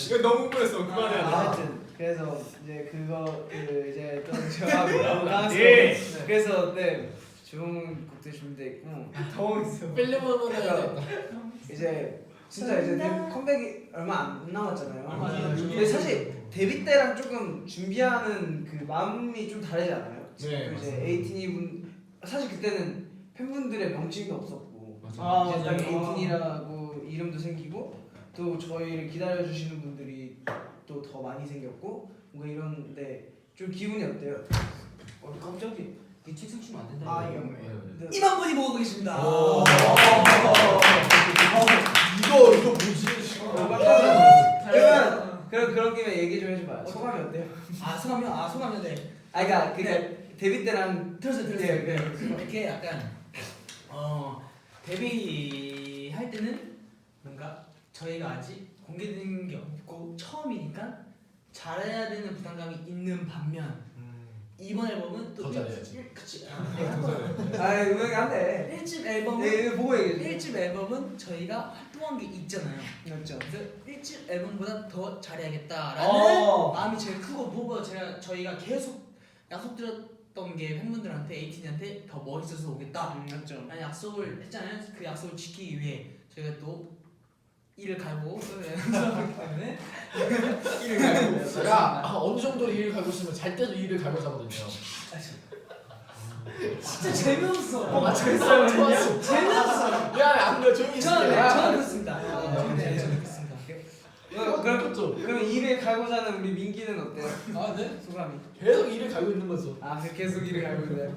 이거 너무 흥분했어. 그만해야 돼. 하여튼 그래서 이제 그거 이제 또 저하고 나왔어요. 예. 그래서 네 좋은 곡들 준비돼 있고 더워 있어. 필름은 이제 진짜 이제 컴백이 얼마 안 남았잖아요. 맞아요. 근데 사실 데뷔 때랑 조금 준비하는 그 마음이 좀 다르지 않아요? 네, 그 이제 맞습니다. 에이틴이 분 사실 그때는 팬분들의 명칭도 없었고 맞아. 이제 딱 에이틴이라고 이름도 생기고 또 저희를 기다려 주시는 분들이 또 더 많이 생겼고 뭔가 이런데 좀 기분이 어때요? 갑자기 이 책상 치면 안 된다. 이만 분이 모으고 계십니다. 이거 뭐지? 그런 김에 얘기 좀 해줘봐요. 소감이 어때요? 소감이요. 네. 그러니까 데뷔 때랑 들었어요. 네. 이렇게 약간 데뷔할 때는 뭔가 저희가 아직 공개된 게 없고 처음이니까 잘해야 되는 부담감이 있는 반면 이번 앨범은 또 더 잘해야지. 그치. 음악이 안 돼. 1집 앨범은 네, 보고 얘기해. 1집 앨범은 저희가 활동한 게 있잖아요. 맞죠. 그래서 1집 앨범보다 더 잘해야겠다라는 마음이 제일 크고 무엇보다 저희가 계속 약속드렸던 게 팬분들한테 에이틴한테 더 멋있어서 오겠다 맞죠. 라는 약속을 했잖아요. 그 약속을 지키기 위해 저희가 또 이를 갈고 연습하기 때문에 이를 갈고. 제가 어느 정도 일을 갈고 있으면 잘 때도 일을 갈고 자거든요. 진짜 재미없어. 재밌어요. 좋았어. 재미없어. 미안해 안 그래 조용히 저는 있을게. 저는 그렇습니다. 네, 저는 그렇습니다. 그럼 일을 갈고 자는 우리 민기는 어때요? 네? 소감이? 계속 일을 갈고 있는 거죠. 계속 일을 갈고 있나요?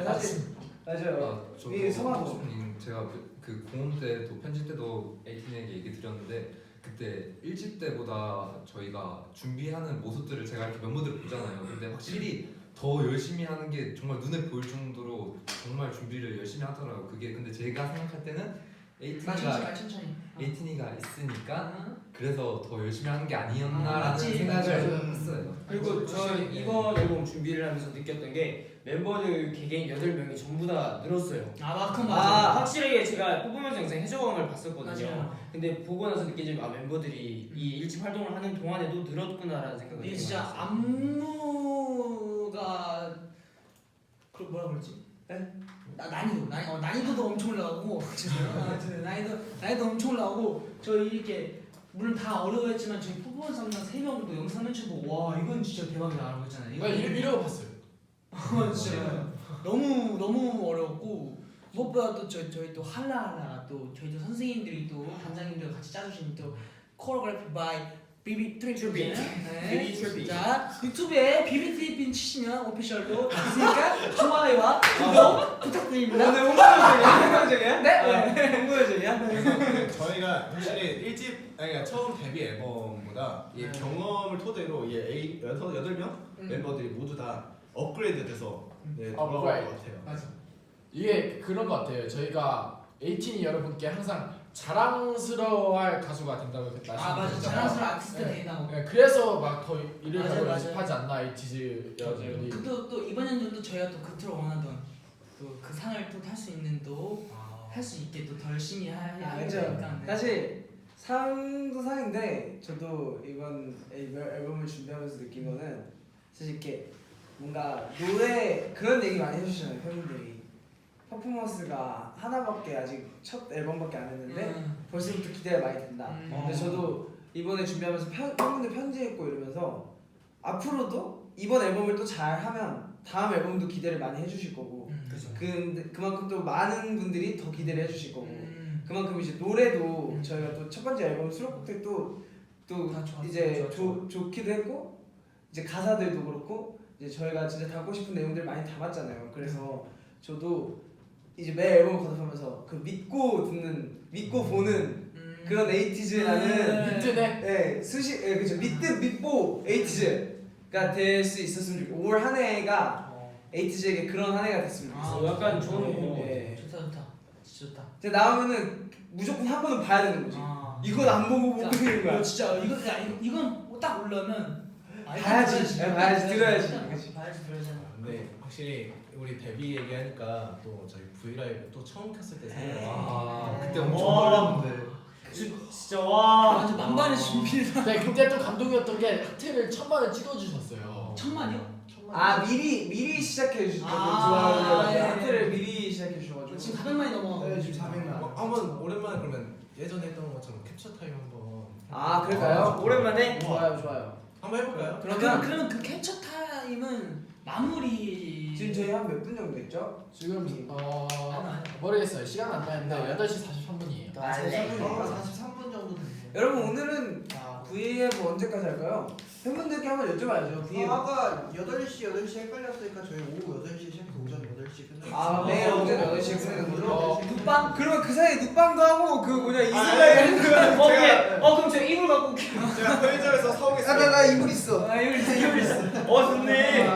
사실 맞아요. 저도 이 성화도. 호수님 제가 그 공원 때도 편집 때도 에이틴에게 얘기 드렸는데 그때 1집 때보다 저희가 준비하는 모습들을 제가 이렇게 멤버들 보잖아요. 근데 확실히 더 열심히 하는 게 정말 눈에 보일 정도로 정말 준비를 열심히 하더라고요. 그게 근데 제가 생각할 때는 에이틴이가 천천히. 있으니까 그래서 더 열심히 하는 게 아니었나라는 맞지, 생각을 했어요. 그리고 저 이번 앨범 준비를 하면서 느꼈던 게 멤버들 개개인 8명이 전부 다 늘었어요. 그건 확실하게 제가 퍼포먼스 영상 해적왕을 봤었거든요. 맞아요. 근데 보고 나서 느끼지만 멤버들이 이 1집 활동을 하는 동안에도 늘었구나라는 생각을 이게 되게 진짜 많이 했어요. 안무가 그 뭐라 그러지? 난이도도 엄청 올라가고 난이도 엄청 올라가고 저희 이렇게 물론 다 어려워했지만 저희 퍼포먼스 담당 3명도 영상 맨처음 보고 와 이건 진짜 대박이다라고 했잖아요. 나 이러고 봤어요. 진짜 너무 어려웠고 무엇보다 또 저희 또 할라할라 또 저희도 선생님들이 또 단장님들 같이 짜주신 또 코리오그래피 바이 비비 트리빈. 자 유튜브에 비비 트리빈 치시면 오피셜로 있으니까 좋아요와 구독 부탁드립니다. 오늘 홍보요정이야? 네. 홍보요정이야? 저희가 확실히 1집 그러니까 처음 데뷔 앨범보다 이 경험을 토대로 이 8명 멤버들이 모두 다 업그레이드돼서 돌아올 것 같아요. 맞아. 이게 그런 것 같아요. 저희가 에이틴이 여러분께 항상 자랑스러워할 가수가 된다고 맞아. 자랑스러운 아티스트 네. 된다고. 네, 그래서 막 더 이를 맞아요, 더 맞아요. 연습하지 않나 에이티즈 여러분들이. 또 이번 연도도 저희가 또 그토록 원하던 또 그 상을 또 탈 수 있는 또 할 수 있게 또 더 열심히 해야 그렇죠. 되니까. 사실 상도 상인데 저도 이번 앨범을 준비하면서 느낀 거는 사실 이렇게 뭔가 노래 그런 얘기 많이 해주시잖아요 팬분들이. 퍼포먼스가 하나밖에 아직 첫 앨범밖에 안 했는데 벌써부터 기대가 많이 된다. 근데 저도 이번에 준비하면서 팬분들 편지했고 이러면서 앞으로도 이번 앨범을 또 잘하면 다음 앨범도 기대를 많이 해주실 거고 근데 그만큼 또 많은 분들이 더 기대를 해주실 거고 그만큼 이제 노래도 저희가 또 첫 번째 앨범 수록곡들 또 이제 좋기도 했고 이제 가사들도 그렇고 이제 저희가 진짜 담고 싶은 내용들 많이 담았잖아요. 그래서 저도 이제 매 앨범 거듭하면서 그 믿고 보는 그런 에이티즈라는 믿드네. 그죠 믿보 에이티즈가 될 수 있었으면 좋겠고 올 한 해가 에이티즈에게 그런 한 해가 됐으면 좋겠어요. 약간 좋은 좋다. 진짜 좋다. 이제 나오면은 무조건 한 번은 봐야 되는 거지. 이건 안 보고 못 보는 거야. 진짜 이건 딱 올라면 봐야지 들어야지. 봐야지 들어야지. 근데 확실히 우리 데뷔 얘기하니까 또 저희 브이라이브 또 처음 켰을 때 생각나. 그때 엄청 놀랐는데. 진짜 와. 완전 만반의 준비를. 네, 그때 또 감동이었던 게 하트를 1000만을 찍어주셨어요. 1000만이요? 미리 시작해 주셨거든요. 하트를 미리 시작해 주셔가지고 지금 400만이 넘어. 네, 지금 400만. 한번 오랜만에 그러면 예전에 했던 것처럼 캡처 타임 한번. 그럴까요? 오랜만에 좋아요. 한번 해볼까요? 그러면 그 캡처 타임은 마무리. 지금 저희 한 몇 분 정도 됐죠? 지금 모르겠어요. 시간 안 나는데 8시 43분이에요. 43분 정도 됐네요. 여러분 오늘은 V앱 언제까지 할까요? 팬분들께 한번 여쭤봐야죠. V앱 아까 8시 헷갈렸으니까 저희 오후 8시에 시작해서 오전 8시에 끝나요. 매일 오전 8시에 끝내는 거죠? 눕방? 그러면 그 사이에 눕방도 하고 그 뭐냐 이슬라임 그럼 제가 이불 갖고 올게요. 제가 편의점에서 사오겠습니다. 나 이불 있어. 이걸 있어. 좋네.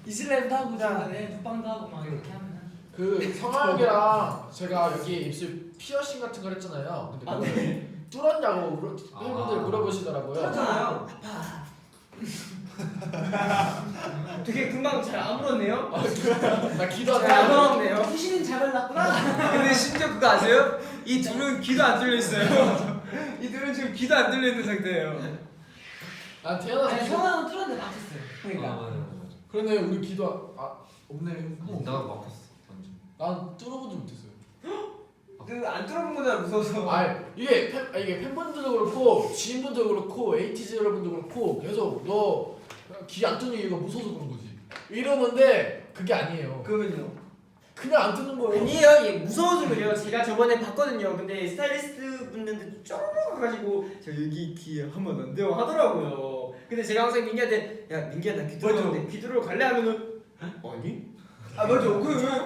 이슬라임도 하고 중간에 눕방도 하고 막 이렇게 하면. 그 성화형이랑 제가 여기 입술 피어싱 같은 걸 했잖아요. 근데 그걸 뚫었냐고 팬분들 물어보시더라고요. 뚫었잖아요. 되게 금방 잘 아물었네요. 나 기도 안 잘 해. 아물었네요. 귀신은 잘 발랐구나. 근데 심지어 그거 아세요? 이 둘은 귀도 안 뚫려 있어요. 이 둘은 지금 귀도 안 뚫려 있는 상태예요. 난 태어나서 아니 성화는 뚫었는데 막혔어요. 그러니까. 그러네 우리 기도 없네. 나도 막혔어 완전. 난 뚫어보지 못했어요. 안 뚫어본 거잖아 무서워서. 이게 팬분들도 그렇고 지인분도 그렇고 에이티즈 여러분도 그렇고 계속 너 귀 안 뚫는 이유가 무서워서 그런 거지. 이러는데 그게 아니에요. 그러면요? 그냥 안 뚫는 거예요. 아니에요. 얘 무서워서 그래요. 제가 저번에 봤거든요. 근데 스타일리스트 분들한테 쪼르르 가가지고 저 여기 귀에 하면 안 돼요 하더라고요. 근데 제가 항상 민기한테 야 민기야 나 귀 뚫었는데 귀 뚫으러 갈래 하면은 아니? 맞아.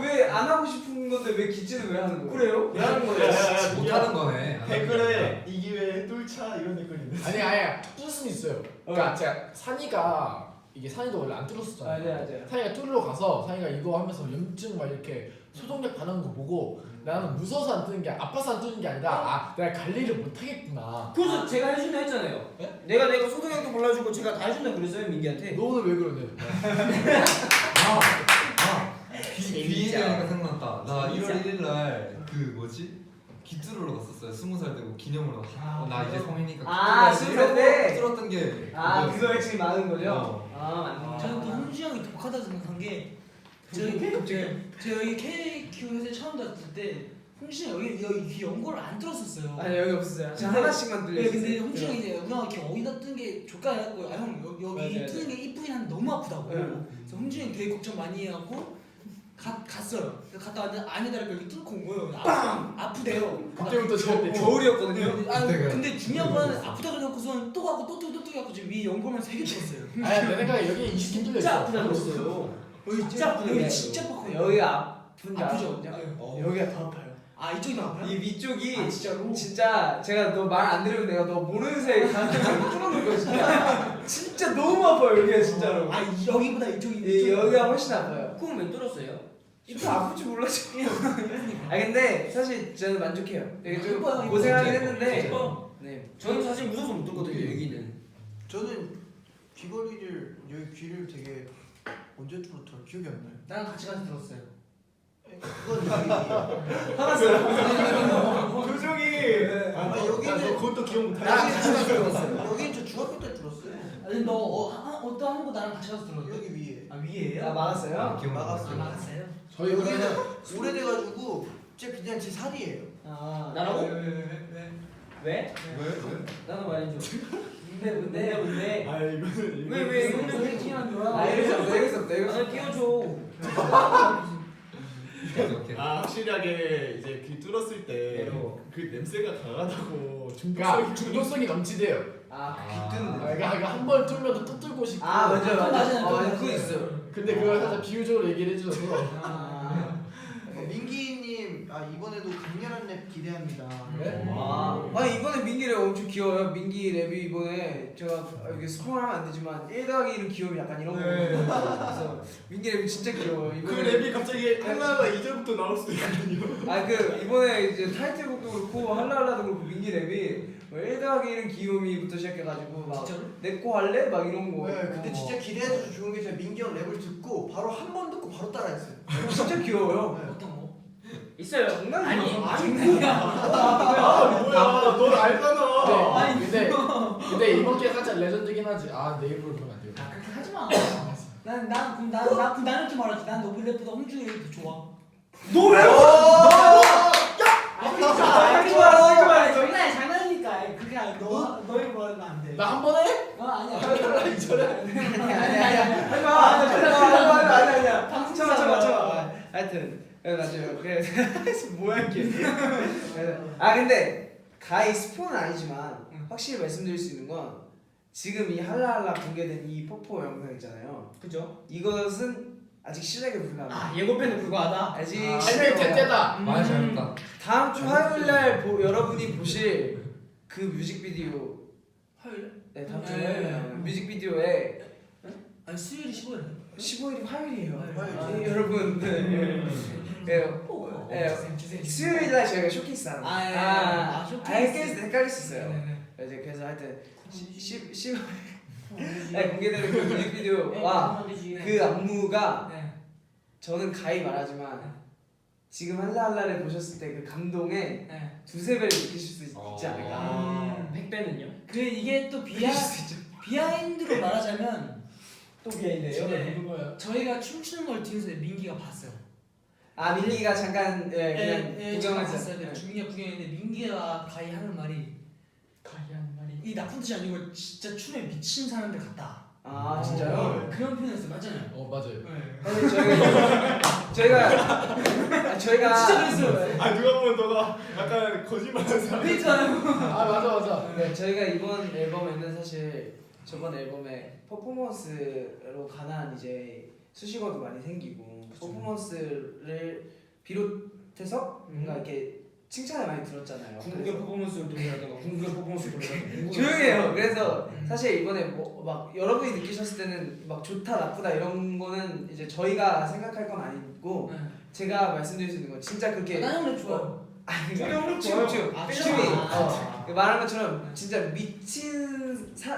왜 안 하고 싶은 건데 왜 기지는 왜 하는 거예요? 그래요? 왜 하는 거예요? 못하는 거네. 댓글에 이 기회에 뚫자 이런 댓글이 있는데. 아니 뚫을 수는 있어요. 그러니까 제가 산이가 이게 산이도 원래 안 뚫었었잖아요. 맞아요. 산이가 뚫으러 가서 산이가 이거 하면서 염증 막 이렇게 소동력 반응한 거 보고 나는 무서워서 안 뜨는 게 아파서 안 뜨는 게 아니라 아 내가 관리를 못 하겠구나. 그래서 제가 해준다 했잖아요. 네? 내가 소동형도 골라주고 제가 다 해준다 그랬어요 민기한테. 너 오늘 왜 그러냐? 비행이니까 생각났다. 나 1월 1일 날 그 뭐지? 기뚜루로 갔었어요. 20살 되고 기념으로. 나 이제 성인이니까. 아, 기뚜루가 20살 때? 들었던 게. 아 그거였어. 그거 핵심이 많은 거죠? 어. 아 맞네. 저는 또 홍주 형이 독하다 생각한 게 저희 제가 여기 KQ 회사에 처음 들었을 때 홍주 형이 여기 귀 연고를 안 들었었어요. 아니 여기 없었어요. 저 근데- 하나씩만 네, 들려요. 근데 홍주 형이 이제 우리가 이렇게 어디다 뜬 게 좋까 해갖고 아 형 여기 맞아요, 뜨는 게 이쁘긴 한데 너무 아프다고. 네. 그래서 홍주 형이 되게 걱정 많이 해갖고 갔어요. 그래서 갔다 왔는데 아니다를 여기 뚫고 온 거예요. 아프대요. 그때부터 제가 겨울이었거든요. 아 그때가- 근데 중요한 건 아프다고 해놓고선 또 가고 또 가고 지금 위에 연골만 3개 들었어요. 아니 내 생각에 여기 20개 뚫려 있어. 그랬어요. 여기 진짜 아프네. 여기 진짜 빡거든요. 여기가 아픈지 아프죠? 알거든요? 여기가 더 아파요. 아 이쪽이 더 아파요? 이 위쪽이 아, 진짜로? 진짜 제가 너 말 안 들으면 내가 너 모르는 사이에 가슴을 뚫어놓을 거야 진짜. 진짜 너무 아파요 여기가 진짜로. 아 여기보다 이쪽이 여기가 훨씬 아파요. 그럼 왜 뚫었어요? 이거 아플지 몰랐죠. 아 근데 사실 저는 만족해요. 되게 좀 이뻐요, 고생하긴 이뻐. 했는데. 이뻐. 네. 저는 사실 무서워서 못 뚫거든요 여기는. 저는 귀걸이를 여기 귀를 되게 언제 뚫었더라 기억이 안 나요. 나랑 같이 가서 들었어요. 그건 여기 화났어요. 표정이. 아, 너 여기는 그것도 기억 못하지. 나랑 같이 가서 들었어요. 여기는 저 중학교 때 들었어요. 아니 너 어떤 한거 나랑 같이 가서 들었는데? 여기 위에. 아 위에요? 아 막았어요? 기억 막았어요. 막았어요? 저희 여기는 그러면 오래돼가지고 진짜 그냥 제 살이에요. 아 나라고? 왜? 왜? 왜? 나도 말해줘. 뭔데? 아 이거는 왜 이거 이거 왜 끼는 거야? 아 이랬었다. 나 끼워줘. 이렇게. 아 확실하게 이제 귀 뚫었을 때 그 냄새가 강하다고 그러니까 중독성이 넘치대요. 아 아. 귀뜬. 그러니까 한 번 뚫면 또 뚫고 싶고. 아 맞아요 맞아요. 맞아요. 맞아요. 그거 있어요. 근데 그걸 살짝 비유적으로 얘기를 해주셔서 민기님 이번에도 강렬한 랩 기대합니다. 네? 아 이번에 민기 랩 엄청 귀여워요. 민기 랩이 이번에 제가 이게 스포하면 안 되지만 1더하기 1은 귀여움 약간 이런 거. 그래서 민기 랩이 진짜 귀여워요. 그 이번에 랩이 갑자기 하나가 2절부터 나올 수도 있거든요. 그 이번에 이제 타이틀곡도 그렇고 할라할라도 그렇고 민기 랩이 뭐 1더하기 1은 귀요미부터 시작해가지고 막 진짜로? 내 거 할래? 막 이런 거. 네, 근데 진짜 기대해줘서 좋은 게 제가 민기 형 랩을 듣고 바로 한 번 듣고 바로 따라했어요. 진짜 귀여워요. 네. 어떤 거? 있어요. 장난이에요. 뭐야 넌 알잖아. 근데 이번 게 살짝 레전드긴 하지. 아 내 입으로 그러면 안 돼요. 아 그렇게 하지 마. 나는 이렇게 말하지. 난 너블 랩보다 홍중이 랩이 더 좋아. 너 왜? 장난이니까. 그게 아니 너희 말하면 안 돼. 나 한 번 해? 아니야. 아니야. 참아. 하여튼 맞아요. 그래서 뭐야 이게. 근데 가히 스포는 아니지만 확실히 말씀드릴 수 있는 건 지금 이 할라할라 공개된 이 포포 영상 있잖아요. 그죠? 이것은 아직 실력에 불과합니다. 예고편에 불과하다. 아직 할매 대때다. 말 잘했다. 다음 주 화요일날 여러분이 보실 그 뮤직비디오. 화요일? 네 다음 주 네. 화요일 뮤직비디오에 아니 수요일이 15일. 15일이 화요일이에요. 화요일. 여러분. 수요일날 저희가 쇼케이스 하는 쇼케이스. 헷갈릴 수 있어요. 이제 그래서 하여튼 10월 공개되는 그 뮤직비디오와 그 안무가 저는 가히 말하지만 지금 할라할라를 보셨을 때 그 감동에 두세 배를 느끼실 수 있지 않을까. 100배는요? 그 이게 또 느끼실 수 있죠. 비하인드로 말하자면 또 비하인드예요? 누군 거야? 저희가 춤추는 걸 뒤에서 민기가 봤어요. 민기가 잠깐 그냥 구경을 구경했어요. 봤어요. 중이가 구경했는데 민기가 가히 하는 말이 이 나쁜 뜻이 아니고 진짜 춤에 미친 사람들 같다. 진짜요? 그런 표현이었어요. 맞잖아요. 맞아요. 아니 저희가 진짜 그랬어요. 누가 보면 너가 약간 거짓말하는 사람. 그랬잖아요. 아 맞아. 네, 저희가 이번 앨범에는 사실 저번 앨범에 퍼포먼스로 관한 이제 수식어도 많이 생기고 퍼포먼스를 비롯해서 뭔가 이렇게 칭찬을 많이 들었잖아요. 궁극의 퍼포먼스를 돌려라든가 궁극의 퍼포먼스를 돌려라든가 조용해요. 그래서 사실 이번에 막 여러분이 느끼셨을 때는 막 좋다 나쁘다 이런 거는 이제 저희가 생각할 건 아니고 제가 말씀드릴 수 있는 건 진짜 그렇게 나는 좋아요. 춤이 말한 것처럼 진짜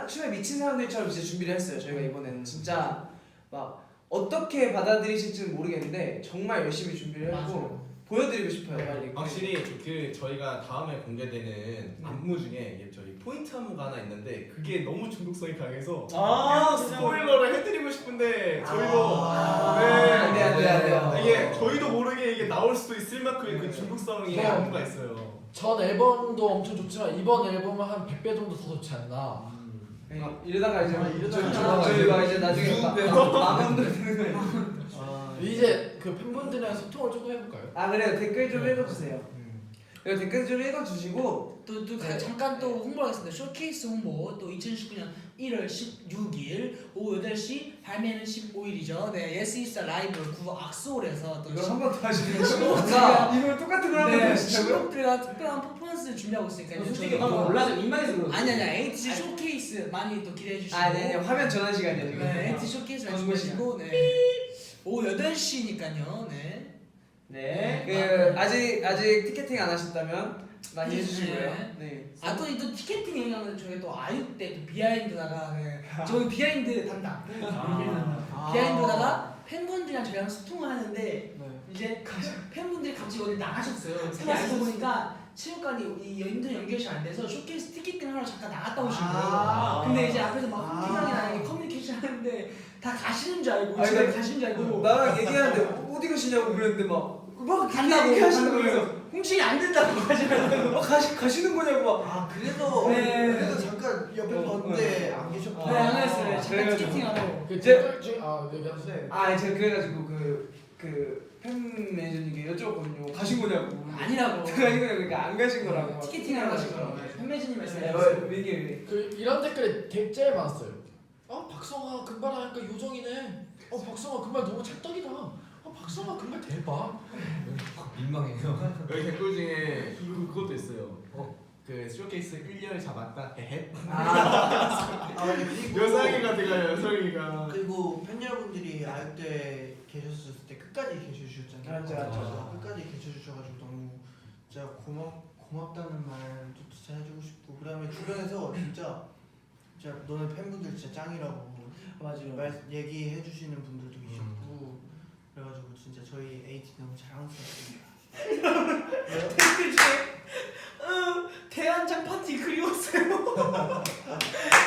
춤에 미친 사람들처럼 진짜 준비를 했어요. 저희가 이번에는 진짜 막 어떻게 받아들이실지는 모르겠는데 정말 열심히 준비를 했고 보여드리고 싶어요. 빨리. 확실히 그 저희가 다음에 공개되는 안무 중에 이게 저희 포인트 안무가 하나 있는데 그게 너무 중독성이 강해서 스포일러를 해드리고 싶은데 저희도 안돼. 이게 저희도 모르게 이게 나올 수도 있을 만큼의 그 중독성이 안무가 있어요. 전 앨범도 엄청 좋지만 이번 앨범은 한 100배 정도 더 좋지 않나. 이러다가 이제 이러다가 저희가 이제 나중에 망원도 되는 거예요. 이제 그 팬분들이랑 소통을 조금 해볼까요? 아 그래요. 댓글 좀 읽어주세요. 그리고 댓글 좀 읽어주시고 또 잠깐 또 홍보하겠습니다. 쇼케이스 홍보 또 2019년 1월 16일 오후 8시 발매는 15일이죠. 네, Yes Is 라이브 구 악소홀에서 또 이걸 한 번 더 하시면 이걸 똑같은 걸 한 번 더 하시자고요? 신곡들과 특별한 퍼포먼스를 준비하고 있으니까요. 솔직히 방금 올라서 민망해서 그러지. 아니 ATG 쇼케이스 많이 또 기대해 주시고. 네, 화면 전환 시간이야 지금. 네, ATG 쇼케이스 많이 준비하시고 네. 오후 8시니까요. 네. 네. 그 아직 티켓팅 안 하셨다면 많이 해주시고요. 네. 또 티켓팅 얘기하면 저희 또 아육 때 또 비하인드다가 저희 비하인드 담당. 비하인드다가 팬분들이랑 저희랑 소통을 하는데 이제 팬분들이 갑자기 어디 나가셨어요. 알고 보니까 체육관이 이 인터넷 연결이 잘 안 돼서 쇼케이스 티켓팅 하러 잠깐 나갔다 오신 거예요. 근데 이제 앞에서 막 홍기장이랑 커뮤니케이션 하는데 다 가시는 줄 알고 집에 가시는 줄 알고 나랑 얘기하는데 어디 가시냐고 그랬는데 막 간다고 하시는 거면서 홍신이 안 된다고 하시는 가시는 거냐고 막. 그래도 네. 그래도 잠깐 옆에 봤는데 안 계셨구나. 네, 안 했어요. 잠깐 그래가지고. 티켓팅하고. 그 이제- 댓글 중 얘기하세요. 제가 그래가지고 그팬 매니저님께 여쭤봤거든요. 가신 거냐고. 아니라고. 가신 거냐고 그러니까 안 가신 거라고. 티켓팅하러 가신 거라고. 팬매진님 네, 말씀하셨어요. 이게 그 이런 댓글이 제일 많았어요. 박성아 금발 하니까 요정이네. 박성아 금발 너무 찰떡이다. 박성아 금발 대박. 민망해요. 여기 댓글 중에 그것도 있어요. 그 쇼케이스 1년 잡았다. 헤헤. 그리고 여성이가 돼가요. 여성이가. 그리고 팬 여러분들이 아육 때 계셨을 때 끝까지 계셔주셨잖아요. 맞죠. 끝까지 계셔주셔가지고 너무 진짜 고맙다는 말도 진짜 해주고 싶고 그다음에 주변에서 진짜 너네 팬분들 진짜 짱이라고 맞아요. 얘기해주시는 분들도 계셨고 그래가지고 진짜 저희 에이티 너무 자랑스럽습니다. 댓글 중에 대한장 파티 그리웠어요.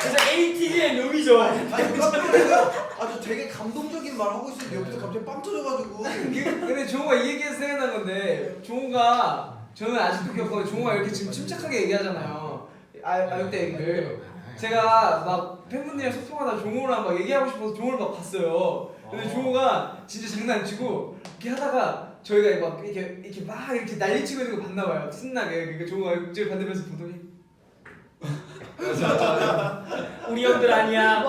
그래서 ATG의 묘미죠. 아주 되게 감동적인 말 하고 있었는데 옆에서 갑자기 빵 터져가지고 근데 종호가 이 얘기해서 생각난 건데 종호가 저는 아직도 기억하고 종호가 이렇게 지금 침착하게 얘기하잖아요. 아육 때 얘기를 제가 막 팬분들이랑 소통하다 종호랑 막 얘기하고 싶어서 종호를 막 봤어요. 근데 종호가 진짜 장난 안 치고 이렇게 하다가 저희가 막 이렇게 막 이렇게 난리치고 있는 거 봤나 봐요. 신나게. 그러니까 종호가 저희 받으면서 보더니 우리 형들 아니야.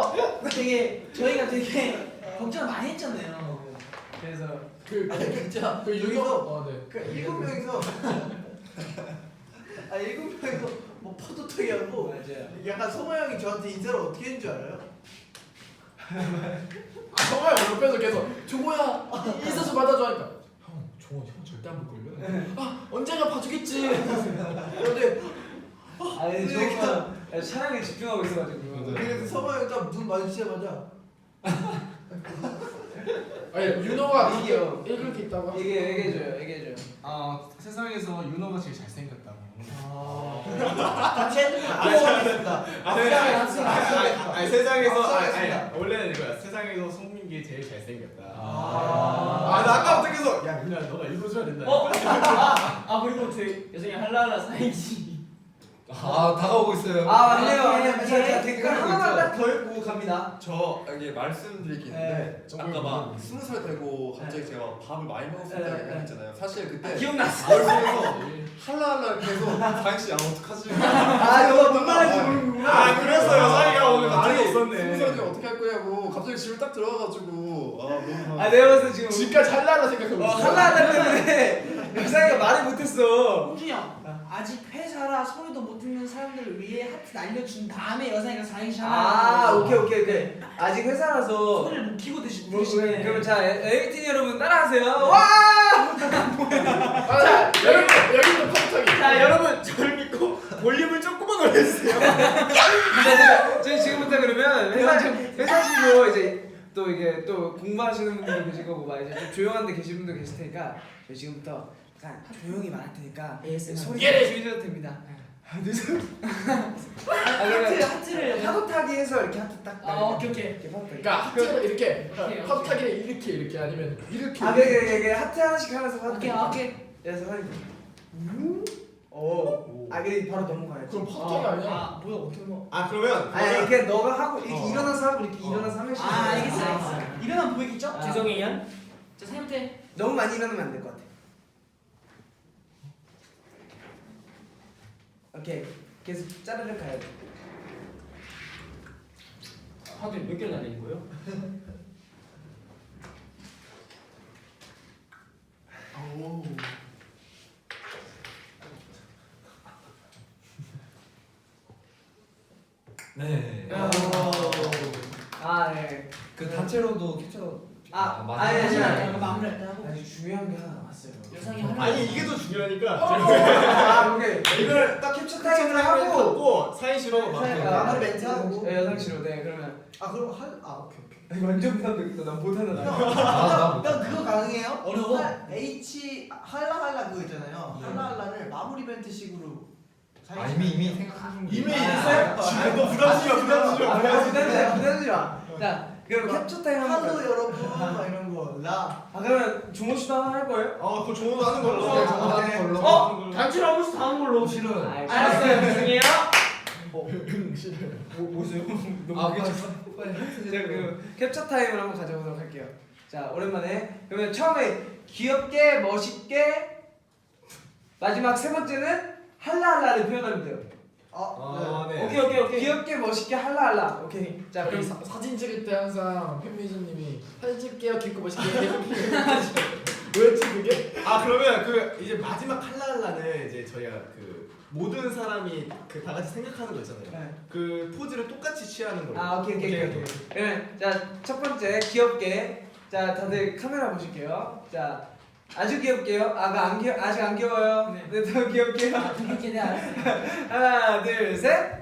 되게 저희가 되게 걱정을 많이 했잖아요. 그래서 진짜 그 여기서 네. 그 7명이서 7명이서 뭐 포도토기 하고 맞아요. 약간 성호 형이 저한테 인사를 어떻게 했는 줄 알아요? 정말 옆에서 계속 종호야 인사 좀 받아줘 하니까 종호 형 절대 안 볼걸요? 언젠가 봐주겠지. 근데 아니 종호가 촬영에 집중하고 있어가지고. 그래서 성호 형이 딱 눈 마주치자마자 윤호가 이게요. 읽을 게 있다고. 얘기해줘요. 세상에서 윤호가 제일 잘생겼다고. 같이 핸드폰 하겠습니다. 세상에서 합성했습니다. 원래는 이거야. 세상에서 송민기 제일 잘생겼다. 나 아까부터 계속 야 민아 너가 읽어줘야 된다. 그리고 제 여성이 할라할라 사이지. 다가오고 있어요. 맞네요. 제가 댓글 하나만 딱 더 읽고 갑니다. 저 여기 말씀드릴 게 있는데 네. 아까 막 20살 되고 갑자기 제가 밥을 많이 먹었었다고 했잖아요. 사실 그때 기억났어. 머릿속에서 할라할라 계속 다행씨 어떡하지? 너가 뭔 말인지 모르는구나. 그래서 여성이가 오늘 말이 갑자기 없었네. 20살 되면 어떻게 할 거냐고 갑자기 집을 딱 들어가가지고 너무 내가 봤을 때 지금 지금까지 할라라 생각하고 있어. 할라하다 때문에 여상이가 말을 못했어. 홍준이 형 아직 회사라 소리도 못 듣는 사람들을 위해 하트 날려준 다음에 여상이가 4행시 하나. 오케이. 아직 회사라서. 소리를 못 키고 드시. 그러면 자 에이틴 여러분 따라하세요. 와! 자 여기도 컴퓨터기. 자 여러분 저를 믿고 볼륨을 조금만 올려주세요. 저희 지금부터 그러면 회사식으로 이제 또 이게 또 공부하시는 분들도 계실 거고 막 이제 좀 조용한 데 계신 분도 계실 테니까 저희 지금부터 약간 조용히 말할 테니까 소리 줄여도 됩니다. 하트를 파도 타기 해서 이렇게 하트 딱. 오케이. 이렇게 파도 타기. 그러니까 하트를 이렇게 오케이. 컴퓨터기를 이렇게 아니면 이렇게. 그게 하트 하나씩 하면서 파도 타기. 오케이. 그래서 하는 거. 그래 바로 넘어가야지. 그럼 컴퓨터기 아니야? 뭐야 어떻게 뭐? 아 그러면 아니 이렇게 너가 하고 이렇게 일어나서 하고 이렇게 일어나서 하면 알겠어. 일어나면 보이겠죠? 죄송해요. 자 사연태. 너무 많이 일어나면 안 될 것 같아. 오케이 계속 짜르르 가야 돼. 하루에 몇 개를 날리는 거예요? 네. 네. 그 단체로도 캡처. 아니, 마무리할 때 하고. 아주 중요한 게 하나 남았어요. 여상이 하나. 아니 이게 더 중요하니까 오케이. 이걸 딱 캡처 타임을 하고 하고 사인시로 마무리 멘트 하고. 여상씨로 네 그러면 그럼 오케이. 완전 부담되겠다. 난 못하는 형 그거 가능해요? 어려워. H 할라할라 그거 있잖아요. 할라할라를 마무리 멘트식으로. 이미 생각하신 거. 이미 있어요? 너 부담되지 마. 자 그럼 캡처 타임 한번 하루 가자. 여러분 막 이런 거 라. 그러면 종호 씨도 하나 할 거예요? 그거 좋은 거 하는 걸로. 네, 좋은 거 하는 걸로. 단체로 한 번씩 다 하는 걸로. 싫어요. 알았어요. 죄송해요. 뭐세요? 빨리 제가 그 캡처 타임을 한번 가져보도록 할게요. 자 오랜만에 그러면 처음에 귀엽게 멋있게 마지막 세 번째는 할라할라를 표현하면 돼요. 네. 오케이 귀엽게 멋있게 할라할라. 오케이. 자 그럼 그럼 사진 찍을 때 항상 팬미즈님이 사진 찍게요 귀엽고 멋있게 뭐였지 그게? 그러면 그 이제 마지막 칼라할라는 이제 저희가 그 모든 사람이 그 다 같이 생각하는 거 있잖아요. 네. 그 포즈를 똑같이 취하는 걸로. 오케이. 그러면 자 첫 번째 귀엽게. 자 다들 카메라 보실게요. 자 아주 귀엽게요. 아직 안 귀여워요. 네, 더 귀엽게요. 이렇게 내 알았어. 하나, 둘, 셋.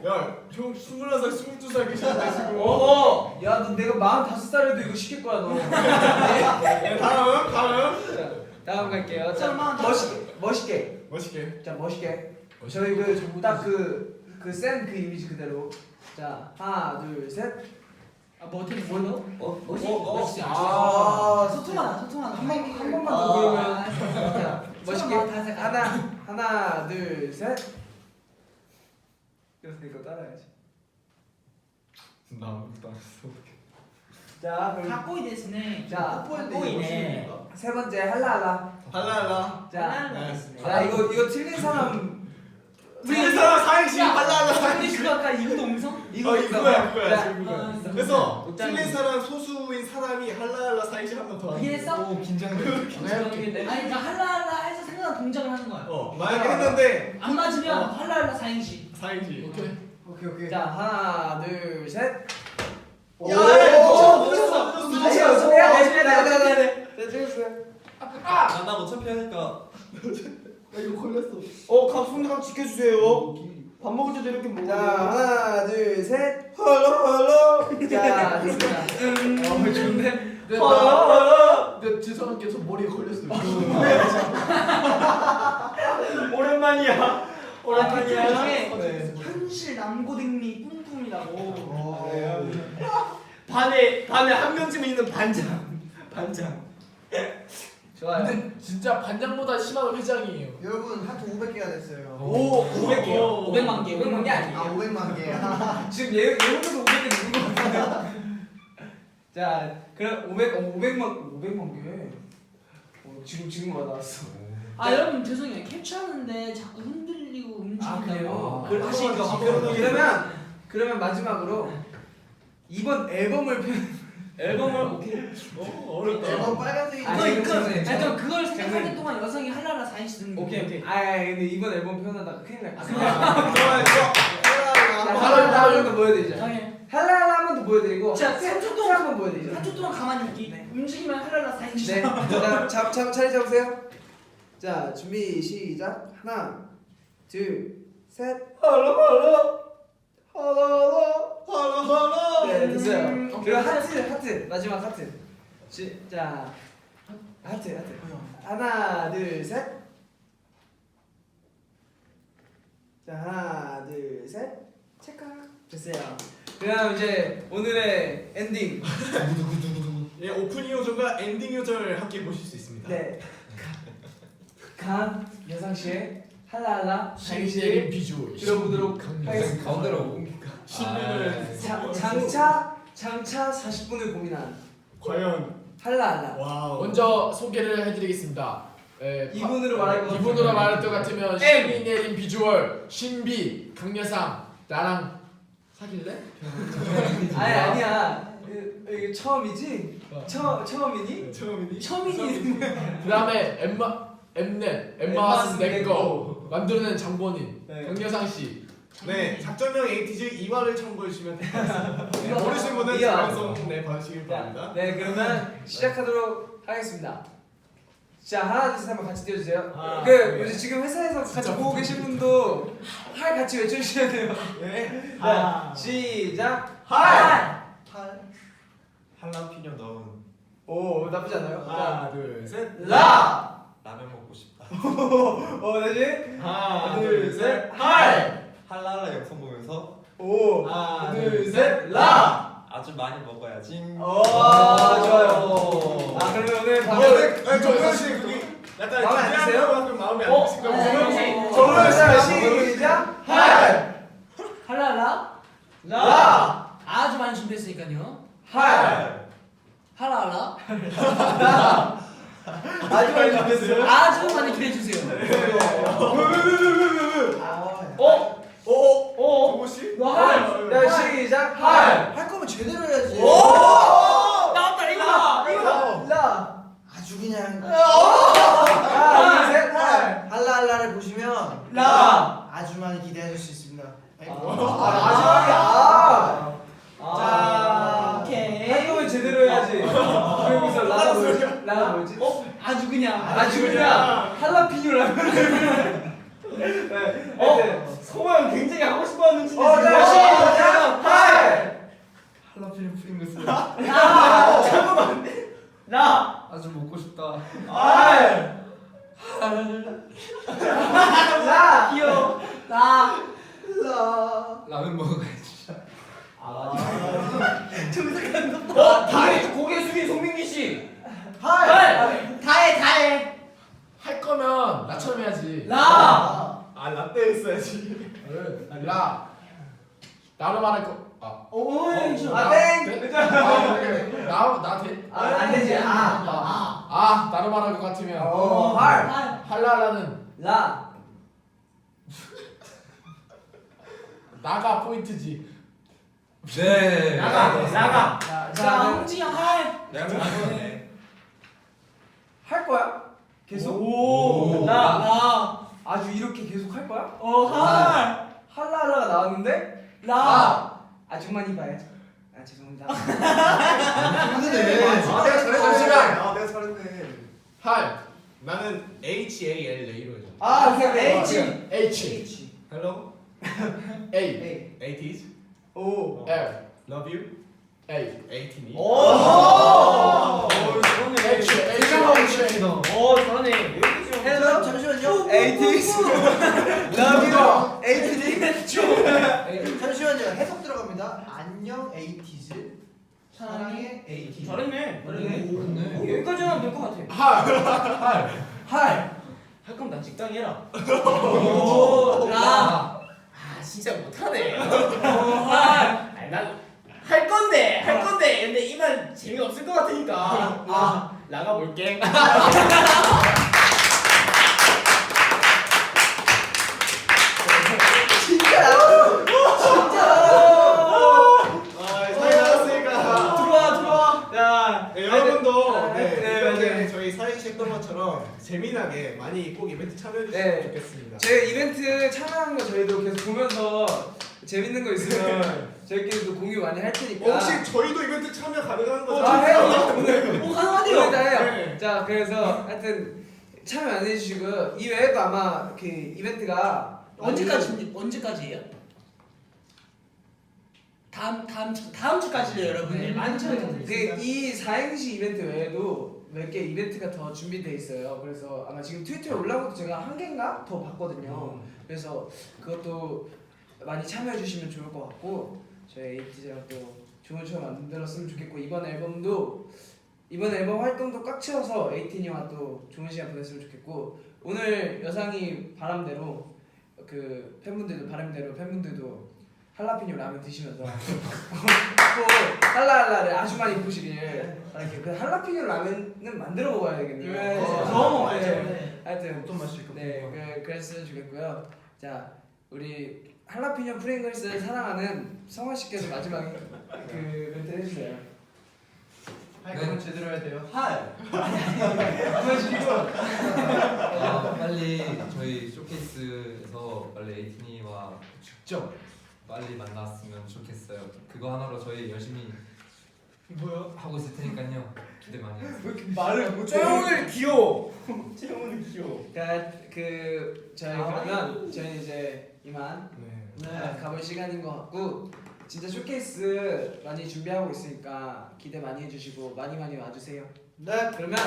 야, 형 21살, 22살 계시는데 지금. 야, 너 내가 45살에도 이거 시킬 거야, 너. 다음. 자, 다음 갈게요. 자, 멋있게. 자, 멋있게. 저희 그 이미지 그대로. 자, 하나, 둘, 셋. 뭐 어떻게 뭐요? 멋있게. 소통하나. 한 번만 더 보이면. 자, 멋있게. 하나, 둘, 셋. 그래서 이거 따라야지. 나 아무것도 안 했어. 자, 그럼 가꼬이 데스네. 자, 가꼬이네. 세 번째 할라할라. 할라할라. 자, 이거 틀린 사람. 틀린 사람 사행시 야, 할라할라. 근데 그거 아까 이거 동성? 이거야. 자, 그래서 옷장이. 틀린 사람 소수인 사람이 할라할라 사행시 한 번 더 하는 거야. 이해했어? 오 긴장돼. 아니 그러니까 할라할라 해서 생각난 동작을 하는 거야. 만약에 했는데 안 맞으면 할라할라 사행시. 사행시. 오케이. 자, 하나, 둘, 셋. 야, 멈췄어. 멈췄어. 네. 찍었어요. 나 어차피 하니까. 이거 걸렸어. 손감 지켜주세요. 밥 먹을 때도 이렇게 먹어. 자, 하나, 둘, 셋. 헐로. 자, 됐습니다. 좋은데? 근데 죄송한 게 저 머리에 걸렸어요. 오랜만이야. 중에 현실 남고등리 뿜뿜이라고. 반에 한 명쯤 있는 반장. 좋아요. 근데 진짜 반장보다 심한 회장이에요. 여러분 하트 500개가 됐어요. 500개요. 500만 개. 500만 개 아니에요. 500만 개. 지금 얘 혼자서 500개 누른 거 같은데. 자, 그럼 500만 개. 지금 와 나왔어. 여러분 죄송해요. 캡처하는데 자꾸 흔들리고 움직이고 아 그래요? 아. 다시 그러면 마지막으로 이번 앨범을 오케이. 어렵다. 앨범 빨간색이 그럼 그걸 생각하는 동안 여성이 할랄라 4인씩 듣는 거. 오케이. 근데 이번 앨범 표현하다가 큰일 날 거야. 좋아요. 한 번 더 보여드리자. 당연히. 할랄라 한 번 더 보여드리고. 자, 3초 동안 한번 보여드리자. 3초 동안 가만히 있기. 네. 움직이면 할랄라 4인씩. 네. 자, 자리 잡으세요. 자, 준비 시작. 하나, 둘, 셋. 할라. 네, 됐어요. 그리고 하트. 마지막 하트. 자, 하트. 하나, 둘, 셋. 자, 하나, 둘, 셋. 체크. 됐어요. 그다음 이제 오늘의 엔딩. 예, 오프닝 요절과 엔딩 요절 함께 보실 수 있습니다. 네. 강 여상 씨의 할랄라 신비적인 비주얼. 들어보도록 하겠습니다. 가운데로 신비를 장차 40분을 고민한 과연 할랄라. 와우. 먼저 소개를 해드리겠습니다. 이분으로 말할 것 이분으로 말할 것 같으면 신비 내린 비주얼 신비 강여상 나랑 사귈래? 아니야. 이게 처음이지? 처음이니? 처음이니? 그 다음에 엠마스 내꺼 만들어낸 장본인 네. 강여상 씨. 네, 작전명 에이티즈 2화를 참고해 주시면 될 것 같습니다. 네, 모르신 분은 이화. 방송 봐주시길 바랍니다. 네, 그러면 시작하도록 하겠습니다. 자, 하나, 둘, 셋 한번 같이 띄워주세요. 네. 이제 지금 회사에서 같이 보고 계신 분도 할 같이 외쳐주셔야 돼요. 네. 자, 시작. 할라피뇨 넣은 오, 나쁘지 않아요? 하나, 둘, 셋. 라! 라면 먹고 싶다. 다시. 하나, 둘, 셋. 할랄라 영상 보면서 오, 하나, 둘, 셋. 라! 아주 많이 먹어야지. 좋아요. 그러면 오늘 방금 정현 씨 그게 약간 마음에 안 드세요? 기대하는 마음에 안 드실 거예요. 정현 씨 시작. 할랄라 라! 아주 많이 준비했으니까요. 할랄라 아주 많이 준비했어요. 아주 많이 기대해 주세요. 정호 씨? 야, 시작. 할 거면 제대로 해야지. 나왔다 이거다. 라! 아주 그냥 하나, 둘, 셋. 할랄라를 보시면 라! 아주 많이 기대해 주실 수 있습니다. 마지막이야. 자, 오케이. 할 거면 제대로 해야지. 그러고서 라가 뭐지? 라가 뭐지? 아주 그냥. 아주 그냥 할라피뇨 라면. 네. 소모형 굉장히 하고 싶어하는 짓이 자, 시작. 할라피뇨 프링글스 나 아주 먹고 싶다. 라! 귀여워. 나 라면 먹어야지. 다리 고개 숙인 송민기 씨. 다해. 할 거면 나처럼 해야지. 나 아, 라떼 했어야지. 나로 말할 거. 땡! 나 돼? 안 되지. 나로 말할 것 같으면 할랄라는 라! 나가 포인트지. 네. 나가. 자, 자, 홍진이 형 할. 내가 좀 하네. 할 거야? 계속? 나 아주 이렇게 계속 할 거야? 할. 할라라가 나왔는데? 나 아주 많이 봐야지. 죄송합니다. 힘드네. 잠시만. 내가 잘했네. 나는 HALA로 해줘. H. H Hello, A 80s. 오. L Love you, A 18이. H H 잘하네. Hello. 잠시만요. 80s. Love you. 80s. 잠시만요. 해석 들어갑니다. 안녕 에이티즈. 사랑해 에이티즈. 잘했네. 그렇네. 여기까지 하면 될 것 같아. 할 거면 난 직장이 해라. 나 진짜 못하네. 난 할 건데 근데 이 말 재미없을 것 같으니까 나가 볼게. 것처럼 재미나게 많이 꼭 이벤트 참여해 주시면 네. 좋겠습니다. 제 이벤트 참여하는 거 저희도 계속 보면서 재밌는 거 있으면 저희끼리도 공유 많이 할 테니까. 혹시 저희도 이벤트 참여 가능한 거죠? 아 해요. 오늘 가능하대요. 오늘 다 해요. 네. 자 그래서 하여튼 참여 많이 해주시고요. 이 외에도 아마 그 이벤트가 언제까지예요? 다음 주까지예요, 여러분. 네. 많이 참여해 주세요. 이 사행시 이벤트 외에도 몇 개 이벤트가 더 준비돼 있어요. 그래서 아마 지금 트위터에 올라온 것도 제가 한 개인가 더 봤거든요. 그래서 그것도 많이 참여해 주시면 좋을 것 같고 저희 에이티즈랑 또 좋은 추억 만들었으면 좋겠고 이번 앨범 활동도 꽉 채워서 에이티니와 또 좋은 시간 보냈으면 좋겠고 오늘 여상이 바람대로 그 팬분들도 할라피뇨 라면 드시면서 꼭 할라할라를 아주 많이 보시길 바랄게요. 그 할라피뇨 라면은 만들어 먹어야 되겠네요. 그럼 네. 하여튼 어떤 맛일까? 네, 그랬으면 좋겠고요. 자, 우리 할라피뇨 프링글스를 사랑하는 성화 씨께서 마지막에 그 멘트 해주세요. 할 거면 제대로 해야 돼요. 빨리 저희 쇼케이스에서 빨리 에이티니와 직접 빨리 만났으면 좋겠어요. 그거 하나로 저희 열심히 하고 있을 테니까요. 기대 많이 해주세요. 왜 이렇게 말을 못해? 오늘 귀여워. 그러니까 그러면 저희 이제 이만 가볼 시간인 것 같고 진짜 쇼케이스 많이 준비하고 있으니까 기대 많이 해주시고 많이 와주세요. 네. 그러면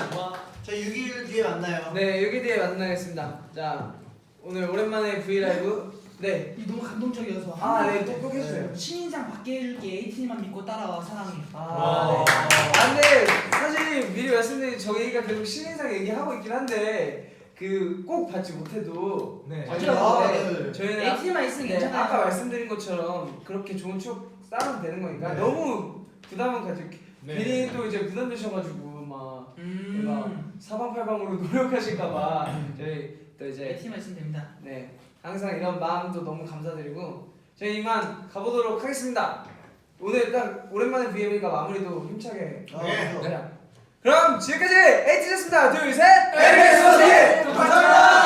저희 6일 뒤에 만나요. 네 여기 뒤에 만나겠습니다. 자 오늘 오랜만에 V 라이브 네. 이 너무 감동적이어서. 네, 꼭 해주세요. 신인상 받게 해줄게. 에이티니만 믿고 따라와 사랑해. 근데 사실 미리 말씀드린 저희가 계속 신인상 얘기하고 있긴 한데 그 꼭 받지 못해도 저희는 에이티니만 있으면 네, 괜찮아요. 아까 말씀드린 것처럼 그렇게 좋은 추억 쌓으면 되는 거니까 너무 부담은 가지고 괜히 또 이제 부담되셔가지고 막 사방팔방으로 노력하실까봐 저희 또 이제 에이티니만 있으면 됩니다. 네 항상 이런 마음도 너무 감사드리고 저희 이만 가보도록 하겠습니다. 오늘 딱 오랜만에 VM이니까 마무리도 힘차게 그럼 지금까지 에이티즈였습니다. 둘 셋 에이티즈 감사합니다.